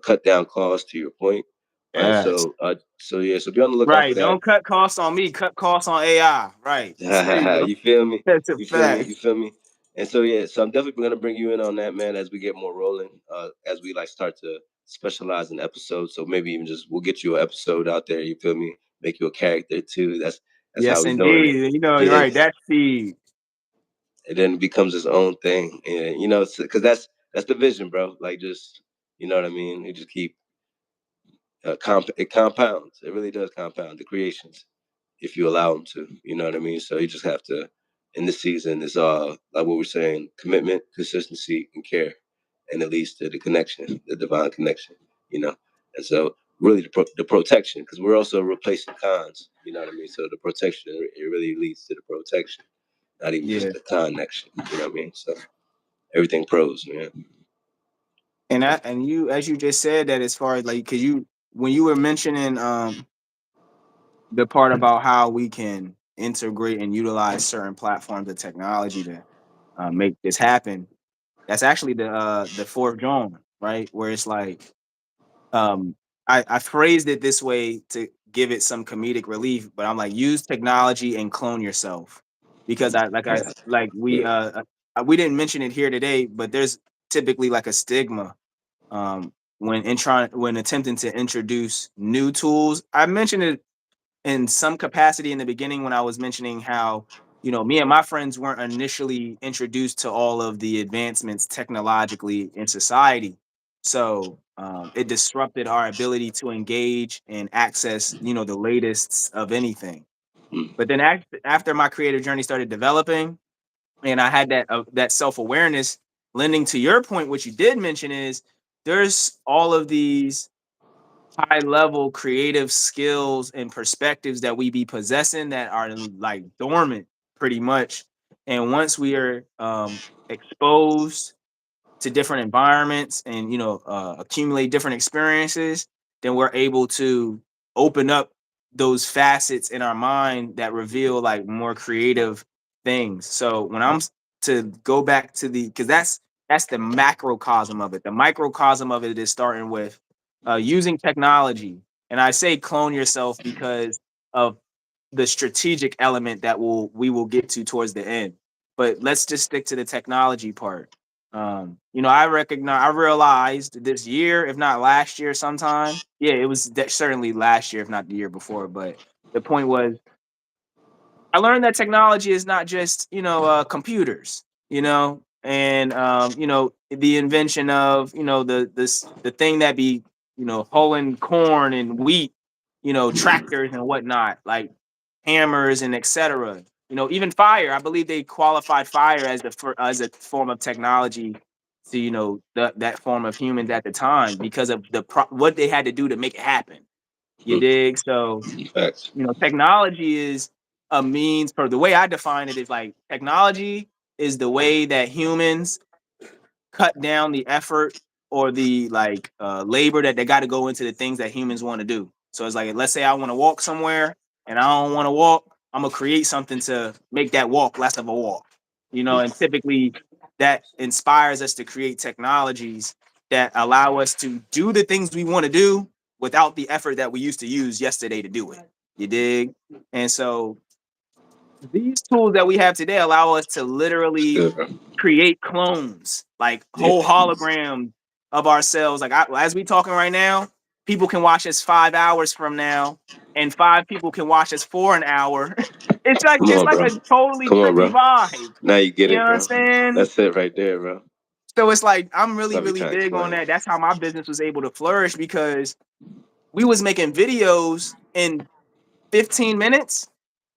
cut down costs. To your point, right? Yes. So yeah, so be on the lookout for Right. that. Don't cut costs on me. Cut costs on AI. Right. There you go. You feel me? That's a You feel me? You fact. feel me? And so yeah, so I'm definitely gonna bring you in on that, man, as we get more rolling, as we like start to specialize in episodes. So maybe even just we'll get you an episode out there. You feel me? Make you a character too. That's how Yes, we doing it. indeed. You know, you're Yeah, right. That's the and then it becomes its own thing, and you know, because that's the vision, bro. Like just you know what I mean. You just keep it compounds. It really does compound the creations if you allow them to. You know what I mean? So you just have to. In this season, is like what we're saying: commitment, consistency, and care, and it leads to the connection, the divine connection. You know, and so really the protection, because we're also replacing cons. You know what I mean? So the protection it really leads to the protection, not even just yeah. the connection. You know what I mean? So everything pros, man. And you as you just said that as far as like because you when you were mentioning the part about how we can integrate and utilize certain platforms of technology to make this happen, that's actually the fourth John, right? Where it's like um I phrased it this way to give it some comedic relief, but I'm like use technology and clone yourself because Yeah. we didn't mention it here today, but there's typically like a stigma when attempting to introduce new tools. I mentioned it in some capacity in the beginning when I was mentioning how, me and my friends weren't initially introduced to all of the advancements technologically in society. So it disrupted our ability to engage and access, the latest of anything. Mm. But then after my creative journey started developing and I had that self-awareness, lending to your point, what you did mention is there's all of these high level creative skills and perspectives that we be possessing that are like dormant pretty much. And once we are exposed to different environments and accumulate different experiences, then we're able to open up those facets in our mind that reveal like more creative things. So when to go back to the because that's the macrocosm of it. The microcosm of it is starting with using technology, and I say clone yourself because of the strategic element that we will get to towards the end. But let's just stick to the technology part. I realized this year, if not last year, sometime. Yeah, it was certainly last year, if not the year before. But the point was, I learned that technology is not just computers, and the invention of the thing that be hulling corn and wheat, tractors and whatnot, like hammers and etc. Even fire. I believe they qualified fire as as a form of technology to that form of humans at the time because of what they had to do to make it happen. You Mm. dig? So Facts. technology is a means for the way I define it is like technology is the way that humans cut down the effort or the labor that they got to go into the things that humans want to do. So it's like let's say I want to walk somewhere and I don't want to walk, I'm gonna create something to make that walk less of a walk. And typically that inspires us to create technologies that allow us to do the things we want to do without the effort that we used to use yesterday to do it. You dig? And so these tools that we have today allow us to It's literally good, bro. create clones, like Yeah. whole holograms of ourselves. As we talking right now, people can watch us 5 hours from now, and five people can watch us for an hour. It's like Come it's on, like bro. a totally Come on, trippy bro. vibe. Now you get You know it, what I'm bro. saying? That's it right there, bro. So it's like I'm That's really, what I be really trying to big on explain. that. That's how my business was able to flourish because we was making videos in 15 minutes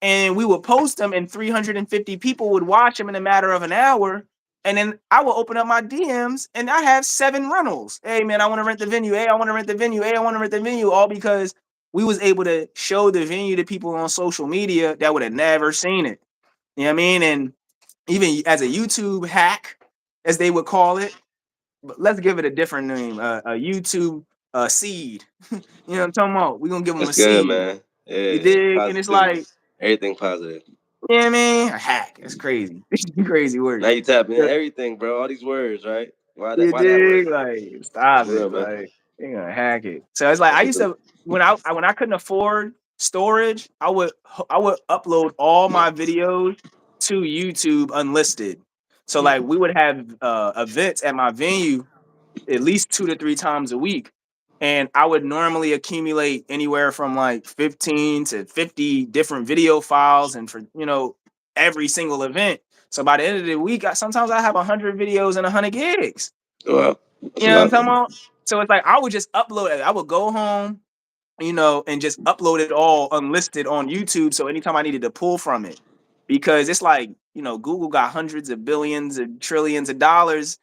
and we would post them and 350 people would watch them in a matter of an hour. And then I will open up my DMs and I have 7 rentals. Hey man, I want to rent the venue. Hey, I want to rent the venue. Hey, I want to rent the venue. All because we was able to show the venue to people on social media that would have never seen it. You know what I mean? And even as a YouTube hack, as they would call it, but let's give it a different name, a YouTube seed. You know what I'm talking about? We're gonna give them That's a good, seed. man. You Yeah, dig? And it's positivity. like, Everything positive. you know what I mean? A hack. That's crazy. Crazy Now word. you tapping in So, everything, bro. All these words, right? Why that? you Why that word? dig? Like, That's stop real, it. man. Like, you're gonna hack it. So it's like I That's what used the. to when I couldn't afford storage, I would upload all my videos to YouTube unlisted. So like Mhm. we would have events at my venue at least 2 to 3 times a week. And I would normally accumulate anywhere from like 15 to 50 different video files and for, every single event. So by the end of the week, sometimes I have 100 videos and 100 gigs. Wow, that's You a know what I'm lot, talking man. about? So it's like I would just upload it. I would go home, and just upload it all unlisted on YouTube. So anytime I needed to pull from it, because it's like, Google got hundreds of billions and trillions of dollars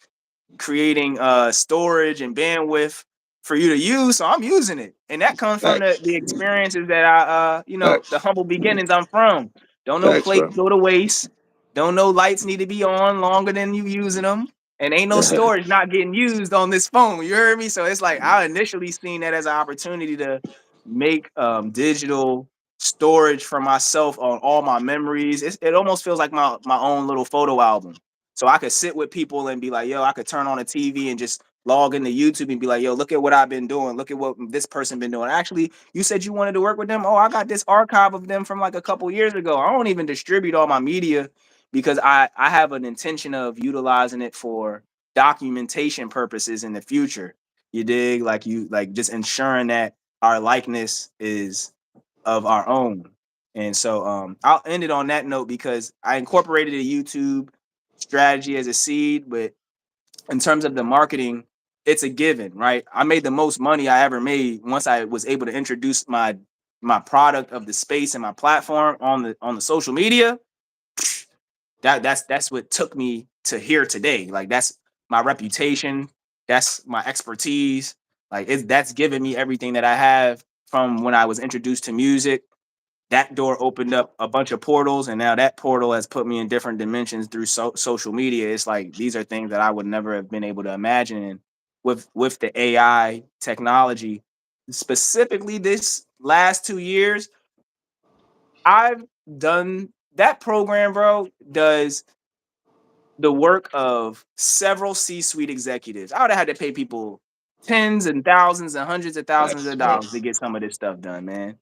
creating storage and bandwidth for you to use. So I'm using it. And that comes from Facts, the experiences that I the facts, humble beginnings I'm from. Don't know facts, bro. plates go to waste. Don't know lights need to be on longer than you using them. And ain't no storage not getting used on this phone. You heard me? So it's like I initially seen that as an opportunity to make digital storage for myself on all my memories. It almost feels like my own little photo album. So I could sit with people and be like, yo, I could turn on a TV and just log into YouTube and be like, yo, look at what I've been doing. Look at what this person been doing. Actually, you said you wanted to work with them. Oh, I got this archive of them from like a couple years ago. I don't even distribute all my media because I have an intention of utilizing it for documentation purposes in the future. You dig? Like just ensuring that our likeness is of our own. And so I'll end it on that note because I incorporated a YouTube strategy as a seed, but in terms of the marketing, it's a given, right? I made the most money I ever made once I was able to introduce my product of the space and my platform on the social media. That's what took me to here today. Like that's my reputation, that's my expertise. Like that's given me everything that I have from when I was introduced to music. That door opened up a bunch of portals, and now that portal has put me in different dimensions through social media. It's like these are things that I would never have been able to imagine. And with the AI technology, specifically this last 2 years, I've done that program, bro. Does the work of several C-suite executives. I would have had to pay people tens and thousands and hundreds of thousands Facts, of bro. dollars to get some of this stuff done, man.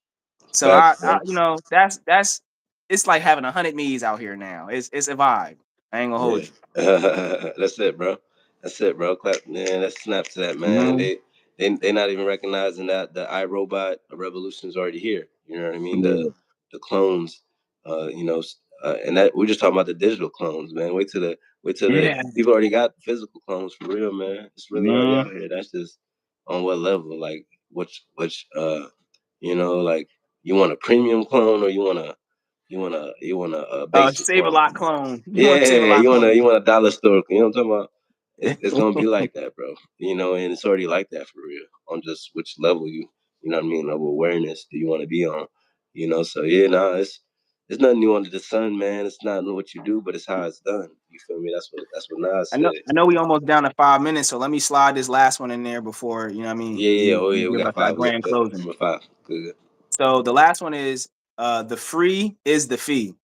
So Facts, bro. that's it's like having 100 me's out here now. It's a vibe. I ain't gonna Yeah, hold you. that's it, bro. That's it, bro. Clap, man. Let's snap to that, man. Mhm. They not even recognizing that the iRobot revolution is already here. You know what I mean? Yeah. The clones, and that we're just talking about the digital clones, man. Wait till the Yeah. people already got physical clones for real, man. It's really already Mhm. out here. That's just on what level, like which like you want a premium clone or you want a basic Save a clone. lot clone. You want to save a Yeah, lot you clone. want a dollar store. You know what I'm talking about? It's gonna be like that, bro. And it's already like that for real. On just which level you know what I mean, level of awareness do you want to be on? So yeah, nah, it's nothing new under the sun, man. It's not what you do, but it's how it's done. You feel me? That's what Nas said. I know we almost down to 5 minutes, so let me slide this last one in there before, you know what I mean, Yeah, yeah, you oh you yeah, we give got us our 5 minutes. grand Good. closing. Number 5. Good. So the last one is the free is the fee.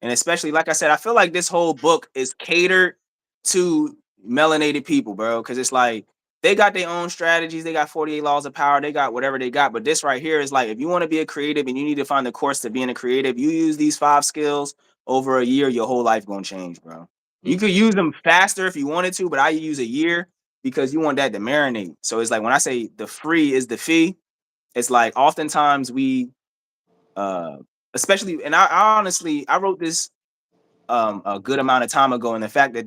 And especially like I said, I feel like this whole book is catered to melanated people, bro. Cause it's like they got their own strategies, they got 48 laws of power, they got whatever they got. But this right here is like if you want to be a creative and you need to find the course to being a creative, you use these 5 skills over a year, your whole life gonna change, bro. You Mm. could use them faster if you wanted to, but I use a year because you want that to marinate. So it's like when I say the free is the fee, it's like oftentimes we especially, and I honestly I wrote this a good amount of time ago, and the fact that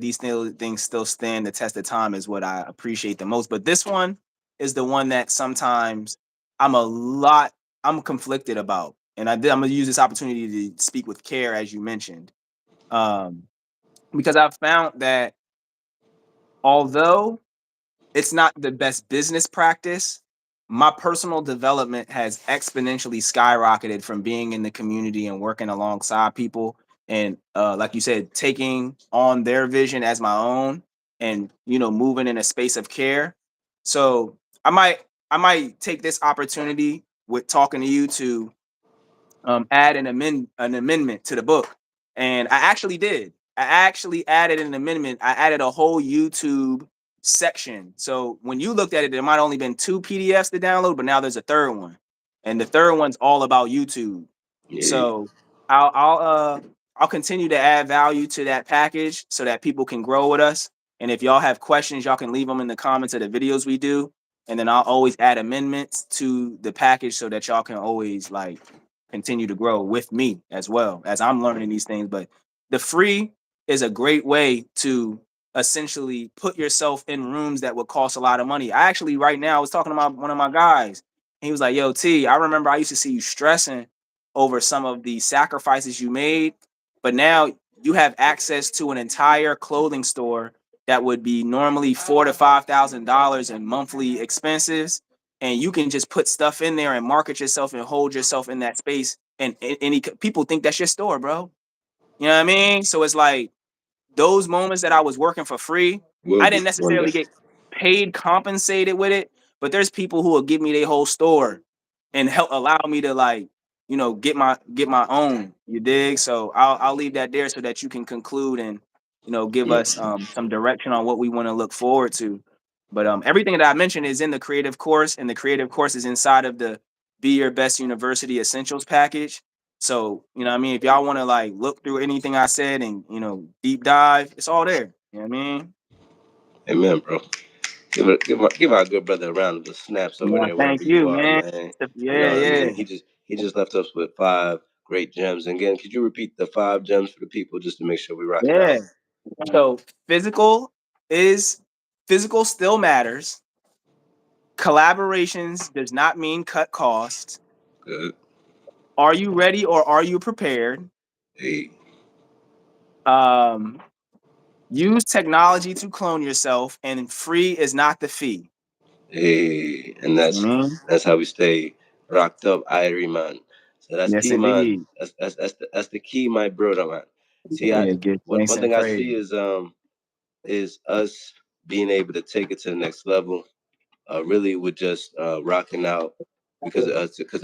things still stand the test of time is what I appreciate the most. But this one is the one that sometimes I'm a lot I'm conflicted about, and I'm gonna use this opportunity to speak with care, as you mentioned, um, because I've found that although it's not the best business practice, my personal development has exponentially skyrocketed from being in the community and working alongside people, and like you said, taking on their vision as my own, and moving in a space of care. So I might take this opportunity with talking to you to add an amendment to the book, and I actually did. I actually added an amendment. I added a whole YouTube section. So when you looked at it, there might only been two PDFs to download, but now there's a third one, and the third one's all about YouTube. Yeah, So I'll continue to add value to that package so that people can grow with us. And if y'all have questions, y'all can leave them in the comments of the videos we do, and then I'll always add amendments to the package so that y'all can always like continue to grow with me as well as I'm learning these things. But the free is a great way to essentially put yourself in rooms that would cost a lot of money. I actually, right now, I was talking to one of my guys, and he was like, "Yo, T, I remember I used to see you stressing over some of the sacrifices you made, but now you have access to an entire clothing store that would be normally $4,000 to $5,000 in monthly expenses, and you can just put stuff in there and market yourself and hold yourself in that space, and any people think that's your store, bro. You know what I mean? So it's like those moments that I was working for free, will I be didn't one necessarily day. get paid compensated with it, but there's people who will give me their whole store and help allow me to like, get my own. You dig? So I'll leave that there so that you can conclude and give Yeah, us some direction on what we want to look forward to. But everything that I mentioned is in the creative course, and the creative course is inside of the Be Your Best University Essentials package. So, what I mean, if y'all want to like look through anything I said and deep dive, it's all there. You know what I mean? amen, bro. Give our good brother a round of the snaps over Well, there thank wherever you you, are, man. man. You know Yeah, what I yeah. mean? He just left us with five great gems. And again, could you repeat the five gems for the people just to make sure we rock it out? Yeah. So is physical still matters. Collaborations does not mean cut costs. Good. Are you ready or are you prepared? Hey, Um, use technology to clone yourself, and free is not the fee. hey, and that's Mhm. that's how we stay rocked up, Irie man. So that's Yes, key, man. indeed. That's the key, my brother, man. See, I Yeah, give one thanks one and thing I praise. see is us being able to take it to the next level. Really with just rocking out because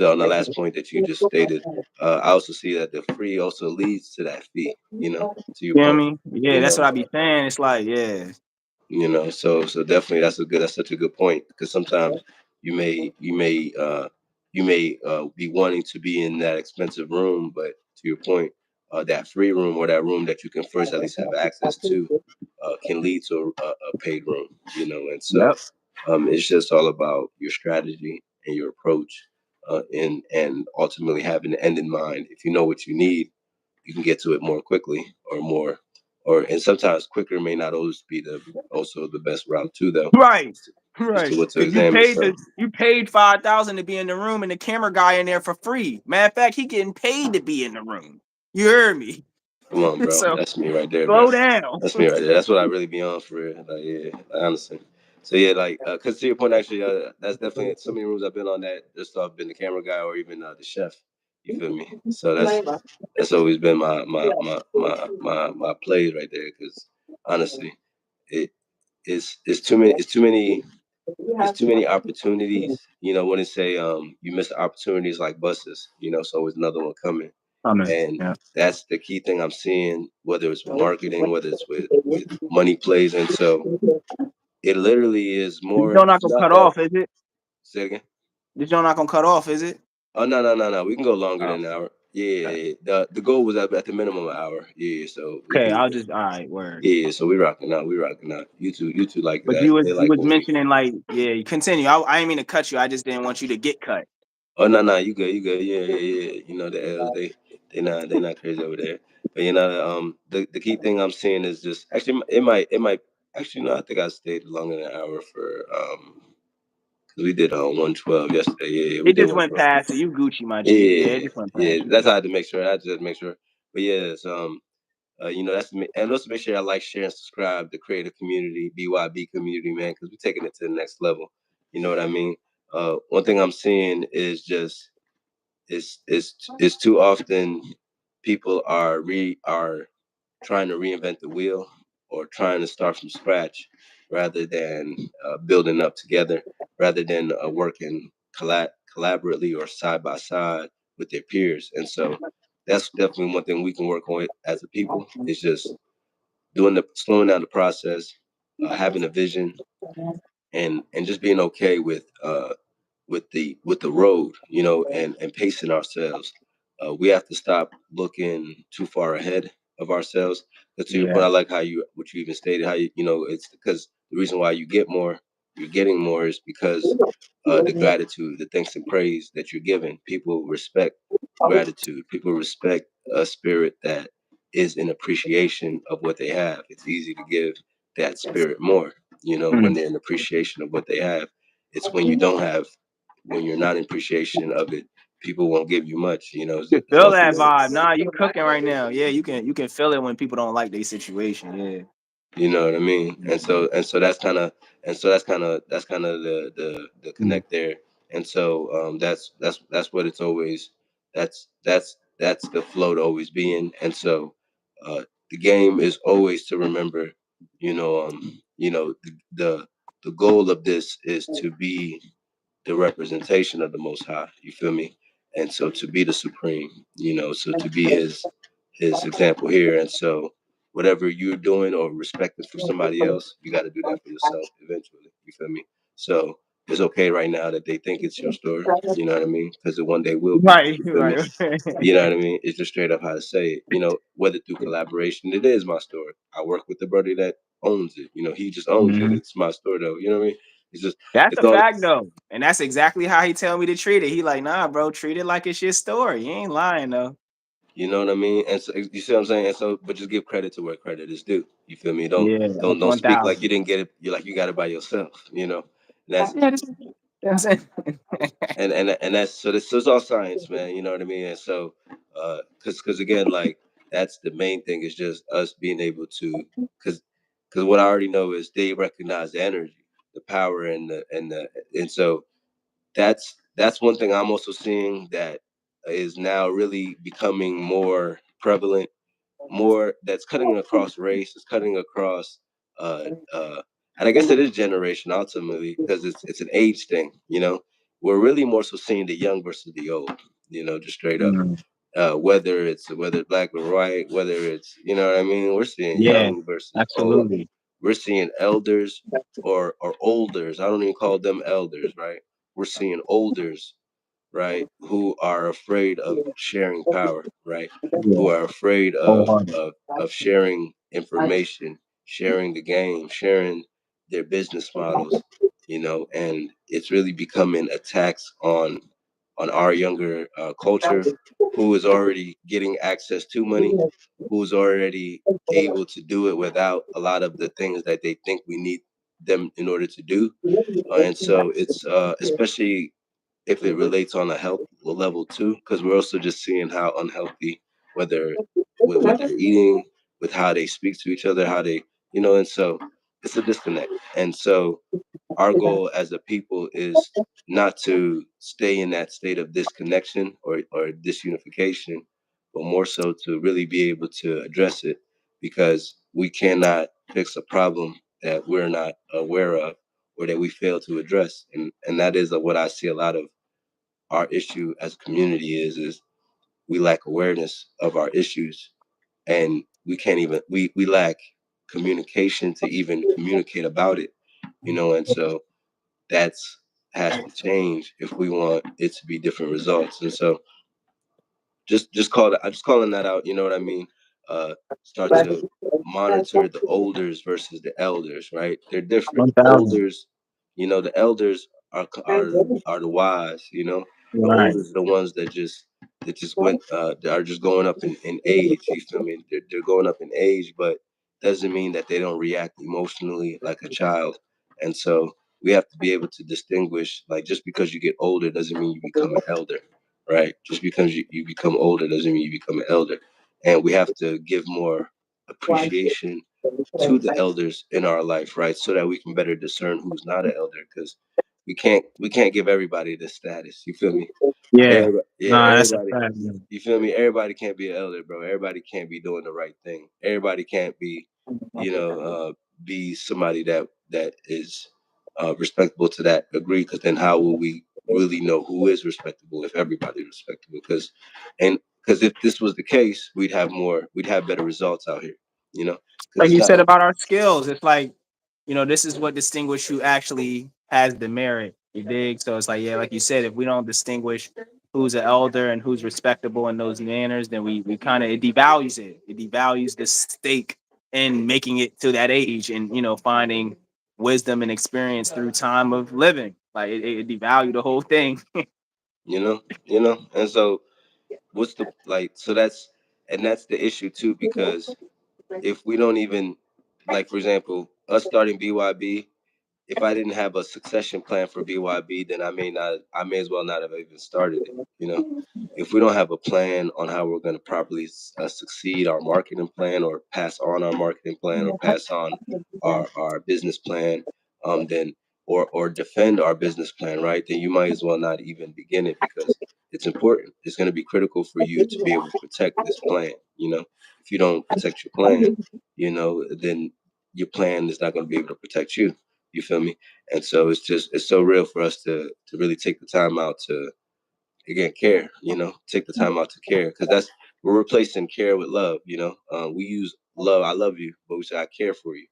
on the last point that you just stated, I also see that the free also leads to that fee. To your You know what I point. mean? Yeah, You that's know, what I be saying. It's like, yeah, so definitely that's such a good point because sometimes you may you may uh, be wanting to be in that expensive room, but to your point, that free room or that room that you can first at least have access to can lead to a paid room. And so yep. it's just all about your strategy and your approach, and ultimately having the end in mind. If you know what you need, you can get to it more quickly or more, and sometimes quicker may not always be the also the best route too, though. Right. Is to Right. what to Because you examine. paid So $5,000 to be in the room, and the camera guy in there for free. Matter of fact, he getting paid to be in the room. You heard me. come on, bro, So that's me right there, bro. slow down. That's me right there. That's what I really be on for real. Like, yeah, honestly. So yeah, like, cause to your point, actually, that's definitely so many rooms I've been on that just I've been the camera guy or even the chef. You feel me? So that's always been my plays right there. Cause honestly, it it's too many. It's too many opportunities. When they say you miss opportunities like buses, so always another one coming. Coming. And Yeah. that's the key thing I'm seeing, whether it's with marketing, whether it's with money plays. And so it literally is This more. joint not It's gonna not cut that. off, is it? Say it again. This joint not gonna cut off, is it? Oh, no, no, no, no. We can go longer Oh, than an hour. Yeah, yeah, okay. yeah. The goal was at the minimum an hour. Yeah, so we Okay, can. I'll just all right, word. Yeah, so we rocking out. We rocking out. You two like But that. you was They you like was when we. mentioning like, yeah, you continue. I didn't mean to cut you. I just didn't want you to get cut. Oh no, no, you good, you good. Yeah, yeah, yeah. You know the L's, they not crazy over there. But the key thing I'm seeing is just actually it might actually no, I think I stayed longer than an hour for 'cause we did 112 yesterday. Yeah, yeah, we It did just went 112. past you. You Gucci, my G. Yeah, Yeah, it just went yeah. past you. That's how I had to make sure. I just had to make sure. But yeah, so and also make sure I like, share, and subscribe to create a community, BYB community, man, because we're taking it to the next level. You know what I mean? One thing I'm seeing is just is too often people are trying to reinvent the wheel or trying to start from scratch rather than building up together, rather than working collaboratively or side by side with their peers. And so that's definitely one thing we can work on as a people is just doing the slowing down the process, having a vision, and just being okay with the road, and pacing ourselves. We have to stop looking too far ahead of ourselves. But to your point, Yeah. I like how you what you even stated. How it's because the reason why you're getting more is because the gratitude, the thanks and praise that you're giving. People respect gratitude. People respect a spirit that is in appreciation of what they have. It's easy to give that spirit more. When Mm. they're in appreciation of what they have. It's when you don't have, when you're not in appreciation of it, people won't give you much. You can As feel one that thing. vibe. Nah, you cooking right now. Yeah, you can feel it when people don't like their situation. Yeah. You know what I mean? And Mhm. so and so that's kind of the Mm. connect there. And so that's what it's always that's the flow to always be in. And so the game is always to remember, the the goal of this is to be the representation of the Most High. You feel me? And so to be the supreme, so to be his example here. And so whatever you're doing or respecting for somebody else, you got to do that for yourself eventually. You feel me? So it's okay right now that they think it's your story. You know what I mean? Because it one day will be. Right, You feel me? right. You know what I mean? It's just straight up how to say it. Whether through collaboration, it is my story. I work with the brother that owns it. He just owns it. Mhm. It's my story though. You know what I mean? It's just That's it's a all. fact though, and that's exactly how he tell me to treat it. He like, nah, bro, treat it like it's your story. You ain't lying though. You know what I mean? And so you see what I'm saying? And so, but just give credit to where credit is due. You feel me? Don't Yeah, don't don't one speak like you thousand. didn't get it. You're like you got it by yourself. And that's Yeah, that's it. and that's so this is all science, man. You know what I mean? And so, because again, like that's the main thing is just us being able to, because what I already know is they recognize the energy, the power, and so that's one thing I'm also seeing that is now really becoming more prevalent, more that's cutting across race, it's cutting across uh and I guess it is generation ultimately because it's an age thing. We're really more so seeing the young versus the old, just straight up. Mm. Whether black or white, whether it's what I mean, we're seeing Yeah, young versus old. absolutely. We're seeing elders or olders. I don't even call them elders, right? We're seeing olders, right, who are afraid of sharing power, right? Who Yeah, are afraid wholehearted. of sharing information, sharing the game, sharing their business models, and it's really becoming a tax on our younger culture, who is already getting access to money, who's already able to do it without a lot of the things that they think we need them in order to do. And so it's especially if it relates on a health level too, because we're also just seeing how unhealthy, whether with what they're eating, with how they speak to each other, how and so it's a disconnect. And so our goal as a people is not to stay in that state of disconnection or disunification, but more so to really be able to address it because we cannot fix a problem that we're not aware of or that we fail to address. And that is what I see a lot of our issue as a community is we lack awareness of our issues and we can't even we lack communication to even communicate about it, and so that's has to change if we want it to be different results. And so I'm just calling that out, you know what I mean? Start to monitor the olders versus the elders, right? They're different. 1,000. Olders, the elders are the wise, The Right. oldest are the ones that just went that are just going up in age. You feel me? They're going up in age, but doesn't mean that they don't react emotionally like a child. And so we have to be able to distinguish. Like, just because you get older doesn't mean you become an elder, right? Just because you become older doesn't mean you become an elder. And we have to give more appreciation to the elders in our life, right? So that we can better discern who's not an elder, because we can't give everybody this status. You feel me? Yeah. Everybody, yeah, Nah, that's a everybody. fact. Man. You feel me? Everybody can't be an elder, bro. Everybody can't be doing the right thing. Everybody can't be, you know, be somebody that is respectable to that degree. Because then, how will we really know who is respectable if everybody's respectable? Because if this was the case, we'd have better results out here. You know, because Like it's you not said like about our skills, it's like, this is what distinguish who actually has the merit. You dig? So it's like, yeah, like you said, if we don't distinguish who's an elder and who's respectable in those manners, then we kind of, it devalues it. It devalues the stake in making it to that age, and finding wisdom and experience through time of living. Like it devalued the whole thing. and so what's the like? So that's the issue too, because if we don't even, like, for example, us starting BYB, if I didn't have a succession plan for BYB, then I may as well not have even started it. If we don't have a plan on how we're going to properly succeed our marketing plan, or pass on our marketing plan, or pass on our business plan, then or defend our business plan, right? Then you might as well not even begin it, because it's important. It's going to be critical for you to be able to protect this plan. If you don't protect your plan, then your plan is not going to be able to protect you. You feel me? And so it's so real for us to really take the time out to, again, care. Take the time out to care, because we're replacing care with love. We use love, I love you, but we say I care for you.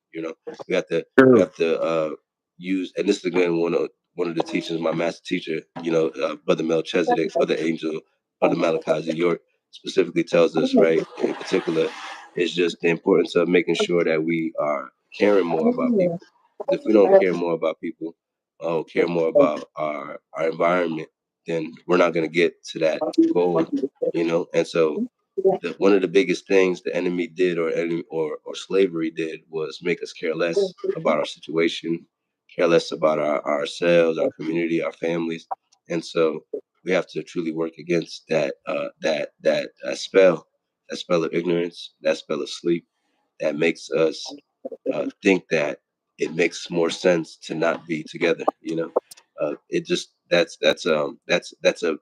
We have to we True. have to use, and this is again one of the teachers, my master teacher, Brother Melchizedek, Brother Angel, Brother Malachi York, specifically tells us, right, in particular, is just the importance of making sure that we are caring more about people. Because if we don't care more about people, care more about our environment, then we're not going to get to that goal. And so one of the biggest things the enemy did, or slavery did, was make us care less about our situation, care less about ourselves, our community, our families. And so we have to truly work against that spell, that spell of ignorance, that spell of sleep, that makes us think that it makes more sense to not be together. It just that's a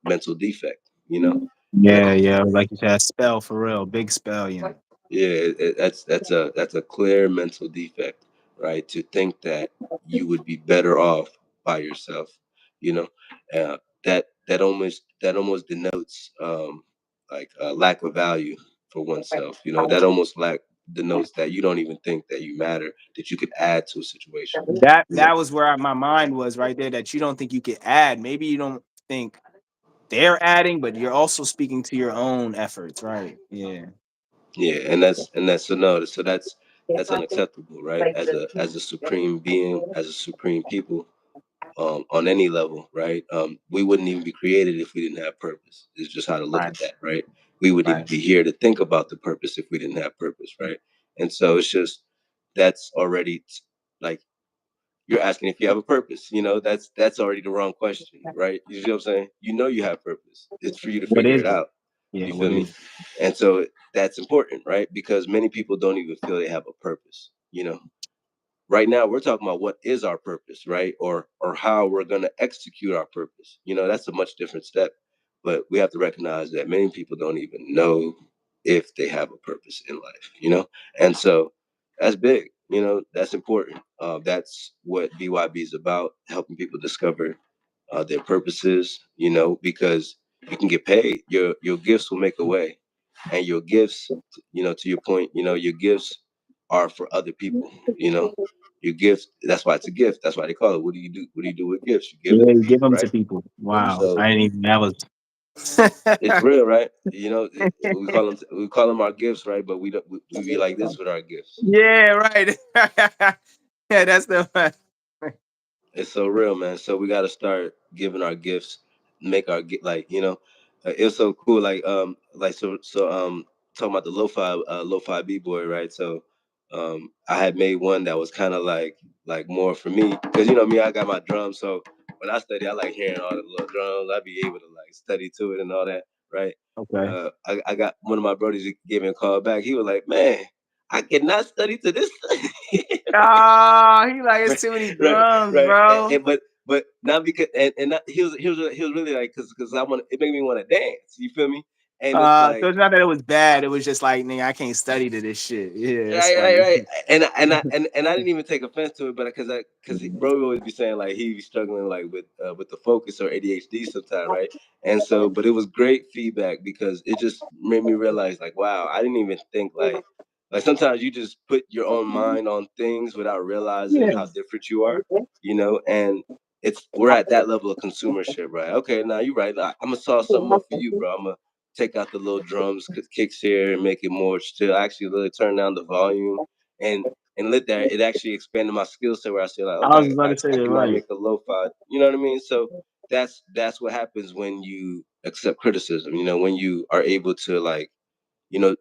mental defect. And Yeah, yeah. Like you said, spell for real, big spell. yeah, that's a clear mental defect, right? To think that you would be better off by yourself. You know, that almost denotes like a lack of value for oneself. That almost denotes that you don't even think that you matter, that you could add to a situation. That You know, that was where my mind was right there. That you don't think you could add. Maybe you don't think they're adding, but you're also speaking to your own efforts, right? Yeah. yeah, and that's so no, so that's unacceptable, right? As a supreme being, as a supreme people, on any level, right? We wouldn't even be created if we didn't have purpose. It's just how to look Right. at that, right? We wouldn't even Right. be here to think about the purpose if we didn't have purpose, right? And so it's just that's already like you're asking if you have a purpose. That's already the wrong question, right? You see what I'm saying? You have purpose. It's for you to What figure is it it? out. Yeah. You What feel me? is it? And so that's important, right? Because many people don't even feel they have a purpose. Right now we're talking about what is our purpose, right? Or how we're going to execute our purpose. That's a much different step, but we have to recognize that many people don't even know if they have a purpose in life. And so that's big. That's important. That's what BYB is about, helping people discover their purposes, because you can get paid. Your gifts will make a way, and your gifts, to your point, your gifts are for other people. Your gifts. That's why it's a gift. That's why they call it. What do you do? What do you do with gifts? You give it Yeah, to you give people, them to right? people. Wow, So I didn't even. That was. it's real, right? We call them our gifts, right? But we don't. We be like this with our gifts. Yeah, right. Yeah, that's the one. It's so real, man. So we got to start giving our gifts make our get like it was so cool like talking about the lo-fi b-boy, right? So I had made one that was kind of like more for me, because me, I got my drums. So when I study, I like hearing all the little drums. I be able to like study to it and all that, right? Okay. I got one of my brothers who gave me a call back. He was like, man, I cannot study to this. Ah, he like it's Right, too many right, drums, right. bro. But not because and not, he was really like, because I want, it made me want to dance. You feel me? And it's So like, it's not that it was bad. It was just like, nigga, I can't study to this shit. Yeah, it's right, right, funny. right. And I didn't even take offense to it, but because bro would always be saying like he be struggling like with the focus or ADHD sometimes, right? And so, but it was great feedback because it just made me realize like, wow, I didn't even think like sometimes you just put your own mind on things without realizing Yeah. how different you are, and we're at that level of consumership, right? Okay, now you're right. I'm gonna solve something up for you, bro. I'm gonna take out the little drums, kicks here, and make it more chill. Actually, really turn down the volume and let that, it actually expanded my skill set, where I say like, I was okay, about I, to say I that, can now right. make a lo-fi. You know what I mean? So that's what happens when you accept criticism. When you are able to like,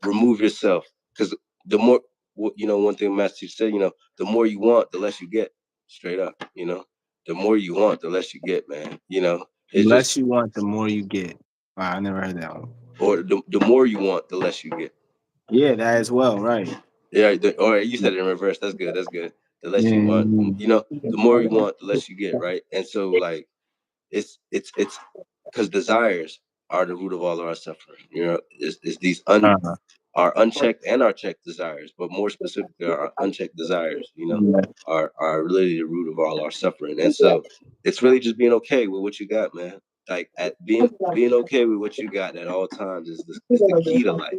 remove yourself, because the more, one thing Master Teacher said, the more you want, the less you get. Straight up, the more you want, the less you get, man. The It's just, less you want, the more you get. Wow, I never heard that one. or the more you want, the less you get. Yeah, that as well, right. Yeah, or you said it in reverse. That's good. That's good. The less you want, Yeah. the more you want, the less you get, right? And so, like, it's because desires are the root of all of our suffering. It's these Uh, our unchecked and our checked desires, but more specifically, our unchecked desires, yeah. are really the root of all our suffering. And so it's really just being okay with what you got, man. Like, at being okay with what you got at all times is the key to life,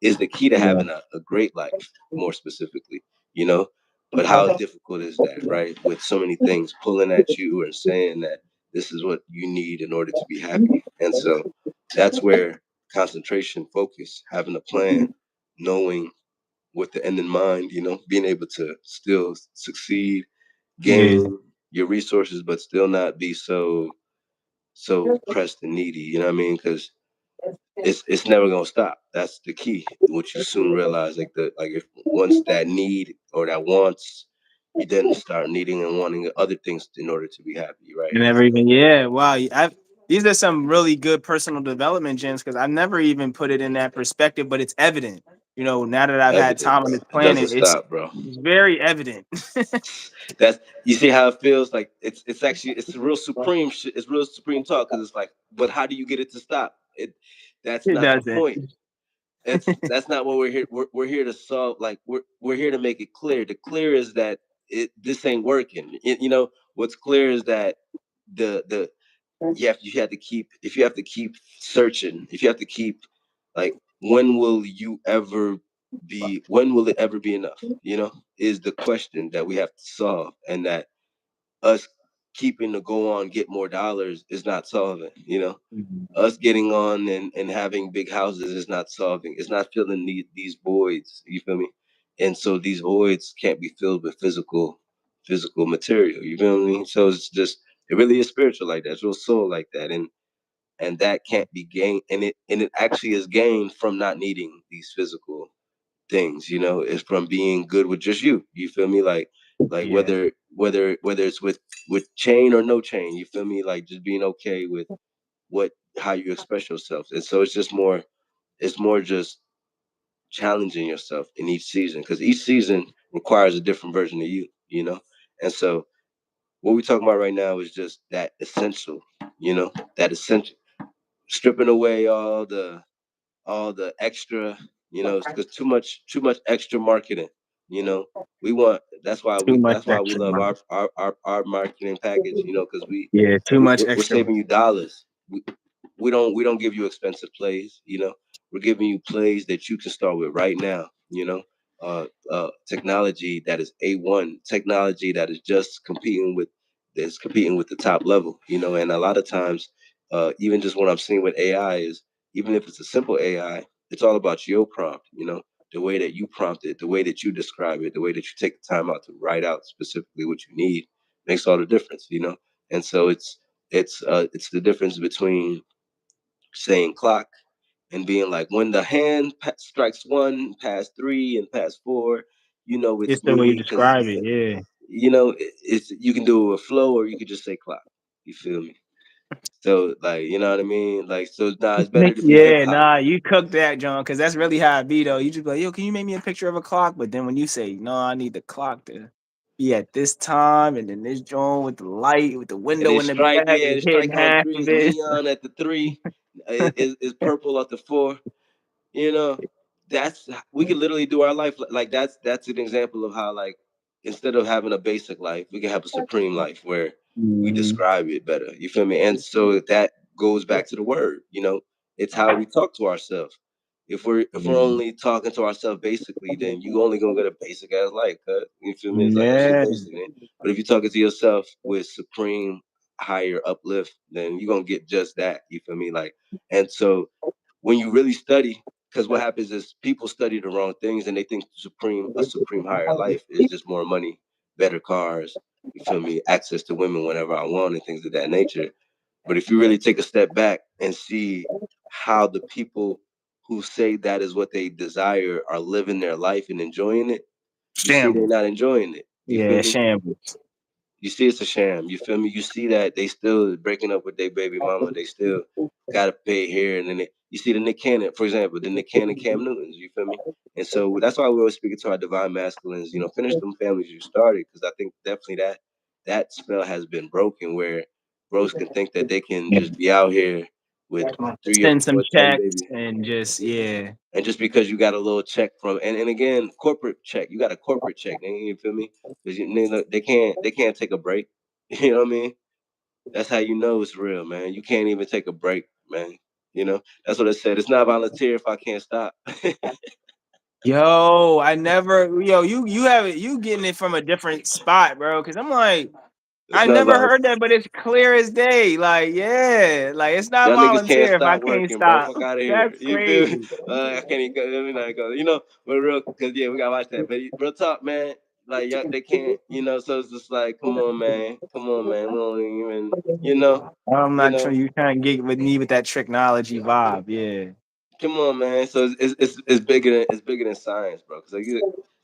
is the key to Yeah. having a great life, more specifically, you know. But how difficult is that, right? With so many things pulling at you and saying that this is what you need in order to be happy. And so that's where concentration, focus, having a plan, knowing with the end in mind, being able to still succeed, Yeah. gain your resources, but still not be so pressed and needy. You know what I mean? Because it's never gonna stop. That's the key. What you soon realize, like if once that need or that wants, you then start needing and wanting other things in order to be happy, right? You never even, yeah. Wow. I've These are some really good personal development gems because I've never even put it in that perspective, but it's evident. Now that I've had Evident, time on bro. this It doesn't planet, stop, bro. it's very evident. That's, you see how it feels like it's actually, it's real supreme shit. It's real supreme talk, because it's like, but how do you get it to stop? That's It not the doesn't. point. That's not what we're here. We're here to solve. Like, we're here to make it clear. The clear is that this ain't working. What's clear is that the you have to keep, if you have to keep searching, if you have to keep, like, when will it ever be enough, is the question that we have to solve, and that us keeping to go on, get more dollars, is not solving. Us getting on and having big houses is not solving. It's not filling these voids. You feel me? And so these voids can't be filled with physical material. You feel me? So it's just, it really is spiritual like that. It's real soul like that. And that can't be gained, and it actually is gained from not needing these physical things. Is from being good with just you feel me, like Yeah. whether it's with chain or no chain. You feel me, like just being okay with what how you express yourself. And so it's more just challenging yourself in each season, because each season requires a different version of you. And so what we're talking about right now is just that essential, that essential, stripping away all the extra, because too much extra marketing. You know, we want. That's why Too we. much That's why we extra love money. our marketing package. Because Yeah, too much we're extra saving money. you dollars. We don't give you expensive plays. We're giving you plays that you can start with right now. Technology that is A1, technology that is just competing with the top level. And a lot of times, even just what I'm seeing with AI is, even if it's a simple AI, it's all about your prompt. The way that you prompt it, the way that you describe it, the way that you take the time out to write out specifically what you need makes all the difference. And so It's the difference between saying clock and being like when the hand strikes one past three and past four, you know It's it's the way you me because describe it. Yeah. it's you can do it with flow or you could just say clock. You feel me? So like you know what I mean? Like so nah, it's better to be hip Yeah, hop. nah, you cooked that, John, because that's really how it be though. You just be like, yo, can you make me a picture of a clock? But then when you say, no, I need the clock to be at this time, and then this joint with the light, with the And window they in the strike, back, yeah, and they hitting striking on half three. of Is it. neon at the three. Is purple at the four. You know, that's we can literally do our life like that's an example of how like instead of having a basic life, we can have a supreme life where we Mhm. describe it better. You feel me? And so that goes back to the word. You know, it's how we talk to ourselves. If we're Yeah. only talking to ourselves basically, then you only gonna get a basic ass life. Cause you feel me? It's like that shit Yeah. basic. Man. But if you're talking to yourself with supreme higher uplift, then you're gonna get just that. You feel me? Like, and so when you really study, because what happens is people study the wrong things and they think supreme higher life is just more money, better cars, you feel me, access to women whenever I want and things of that nature. But if you really take a step back and see how the people who say that is what they desire are living their life and enjoying it, you see they're Shambles. not enjoying it. You feel Yeah, me? shambles. You see it's a sham. You feel me? You see that they still breaking up with their baby mama. They still gotta pay here, and then you see the Nick Cannon, for example, the Nick Cannon Cam Newtons. You feel me? And so that's why we always speak to our divine masculines. You know, finish them families you started, because I think definitely that spell has been broken where bros can think that they can Yeah. just be out here with three or Send some four, 10 checks baby. and just yeah. And just because you got a little check from, and again, corporate check, you got a corporate check, nigga, you feel me? Because they can't take a break. You know what I mean? That's how you know it's real, man. You can't even take a break, man. You know that's what I said. It's not volunteer if I can't stop. Yo, I never yo, you have it, you getting it from a different spot, bro. Cause I'm like, It's I not never volunteer. heard that, but it's clear as day. Like, yeah, like it's not Y'all niggas can't volunteer if I stop can't working, bro. stop. Fuck out of here. That's You feel me? crazy. I can't even go. Let me not go. You know, but real, cause yeah, we gotta watch that. But real talk, man. Like, y'all, they can't. You know, so it's just like, come on, man. Come on, man. We don't even. You know. I'm You not know. trying you trying to get with me with that technology vibe. Yeah. Come on, man. So it's bigger than science, bro. Cause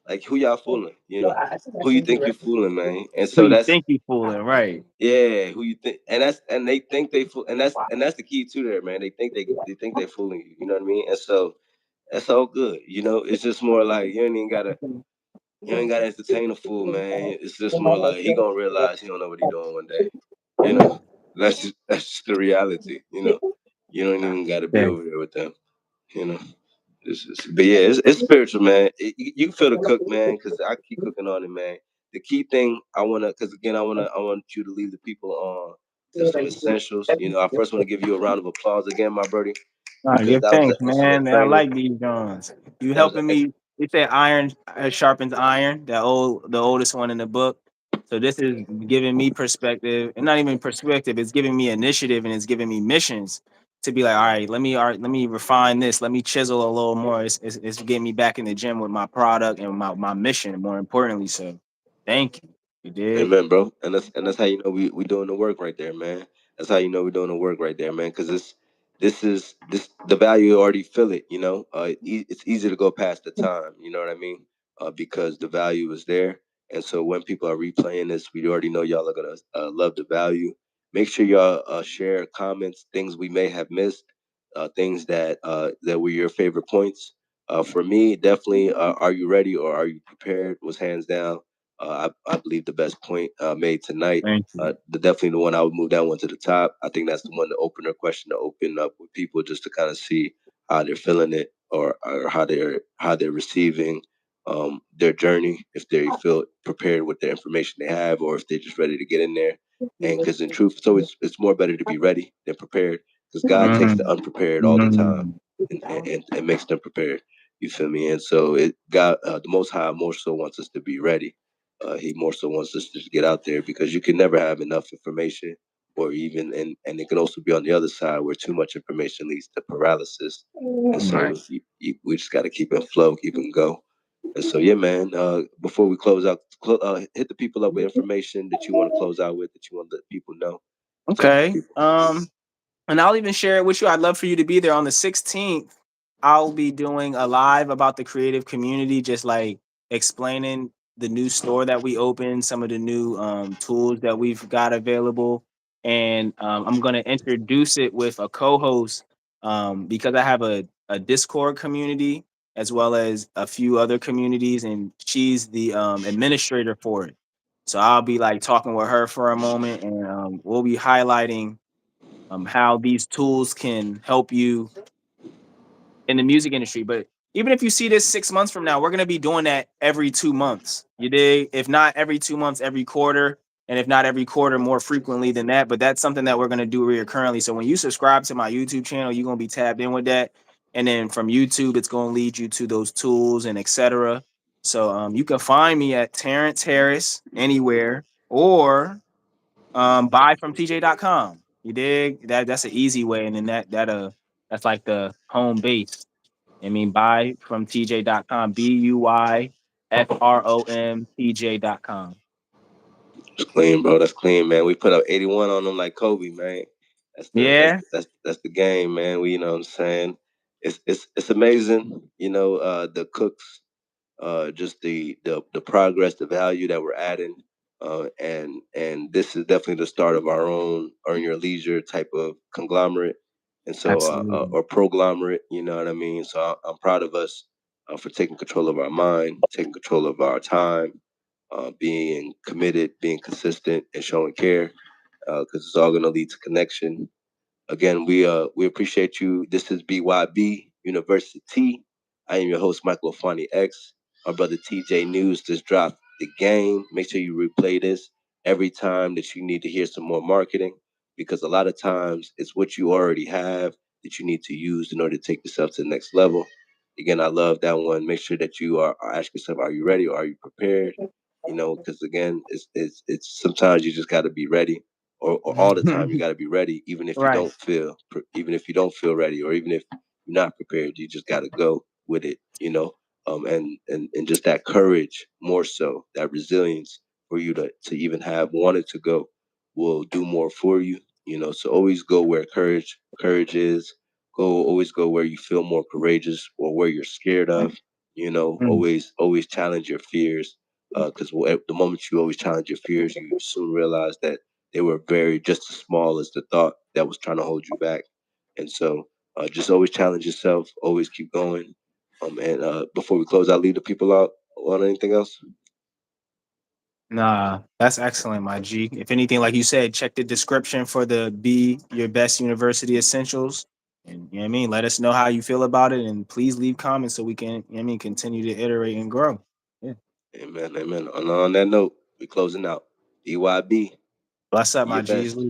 like who y'all fooling? You know, who you think you fooling, man? And Who so you that's think you fooling, right? yeah, who you think? And they think they fool, and that's the key to there, man. They think they fooling you. You know what I mean? And so that's all good. You know, it's just more like you ain't gotta entertain a fool, man. It's just more like he gonna realize he don't know what he doing one day. You know, that's just the reality. You know, you don't even gotta be Yeah. over there with them. You know. But yeah, it's spiritual, man. You can feel the cook, man, because I keep cooking on it, man. The key thing I wanna, because again, I want you to leave the people on to some essentials. You know, I first want to give you a round of applause again, my birdie, Nah, because give that was an thanks, excellent man. I training. like these Johns. You That was an helping me. They say iron sharpens iron. The oldest one in the book. So this is giving me perspective, and not even perspective. It's giving me initiative, and it's giving me missions to be like, all right, let me refine this. Let me chisel a little more. It's getting me back in the gym with my product and my mission. More importantly, so thank you. You did. Amen, bro. And that's how you know we doing the work right there, man. That's how you know we doing the work right there, man. Because this the value you already feel it. You know, it's easy to go past the time. You know what I mean? Because the value is there, and so when people are replaying this, we already know y'all are gonna love the value. Make sure y'all share comments, things we may have missed, things that were your favorite points. For me, definitely, are you ready or are you prepared? Was hands down I believe the best point made tonight. Thank you. Definitely the one I would move that one to the top. I think that's the one, the opener question to open up with people just to kind of see how they're feeling it or how they're receiving their journey. If they feel prepared with the information they have, or if they're just ready to get in there. And because in truth, it's more better to be ready than prepared. Because God takes the Mhm. unprepared all the time Mhm. and makes them prepared. You feel me? And so God, the Most High, more so wants us to be ready. He more so wants us to just get out there because you can never have enough information, or even and it can also be on the other side where too much information leads to paralysis. And Right. so we just got to keep it flow, keep it go. And so yeah, man. Before we close out, hit the people up with information that you want to close out with, that you want to let people know. Talk to the Okay. people. And I'll even share it with you. I'd love for you to be there on the 16th. I'll be doing a live about the creative community, just like explaining the new store that we opened, some of the new tools that we've got available. And I'm going to introduce it with a co host because I have a Discord community as well as a few other communities, and she's the administrator for it. So I'll be like talking with her for a moment, and we'll be highlighting how these tools can help you in the music industry. But even if you see this 6 months from now, we're gonna be doing that every 2 months. You dig? If not every 2 months, every quarter, and if not every quarter, more frequently than that. But that's something that we're gonna do recurrently. So when you subscribe to my YouTube channel, you're gonna be tapped in with that. And then from YouTube, it's gonna lead you to those tools and etc. So you can find me at Terrence Harris anywhere, or buy from TJ.com. You dig? That's an easy way, and then that's like the home base. I mean, buy from TJ.com. BUYFROM TJ.com. That's clean, bro. That's clean, man. We put up 81 on them like Kobe, man. Yeah, That's the game, man. We, you know what I'm saying? It's amazing, the cooks, just the progress, the value that we're adding, and this is definitely the start of our own earn your leisure type of conglomerate, and so absolutely. or proglomerate. You know what I mean? So I'm proud of us for taking control of our mind, taking control of our time, being committed, being consistent, and showing care, because it's all going to lead to connection. Again, we appreciate you. This is BYB University. I am your host, Michael Afani X. My brother TJ News just dropped the game. Make sure you replay this every time that you need to hear some more marketing, because a lot of times it's what you already have that you need to use in order to take yourself to the next level. Again, I love that one. Make sure that you are ask yourself, are you ready or are you prepared? Because again, it's sometimes you just got to be ready, or all the time you got to be ready, Right. even if you don't feel ready, or even if you're not prepared, you just got to go with it. And just that courage, more so that resilience for you to even have wanted to go, will do more for you. So always go where courage is. Always go where you feel more courageous, or where you're scared of. Mm. Always challenge your fears, because the moment you always challenge your fears, you soon realize that they were very just as small as the thought that was trying to hold you back. And so, just always challenge yourself, always keep going. And before we close, I'll leave the people out on anything else. Nah, that's excellent, my G. If anything, like you said, check the description for the Be Your Best University Essentials. And you know what I mean? Let us know how you feel about it, and please leave comments so we can, you know what I mean, continue to iterate and grow. Yeah. Amen, amen. On that note, we closing out. EYB, Bless up, be your my G's. best.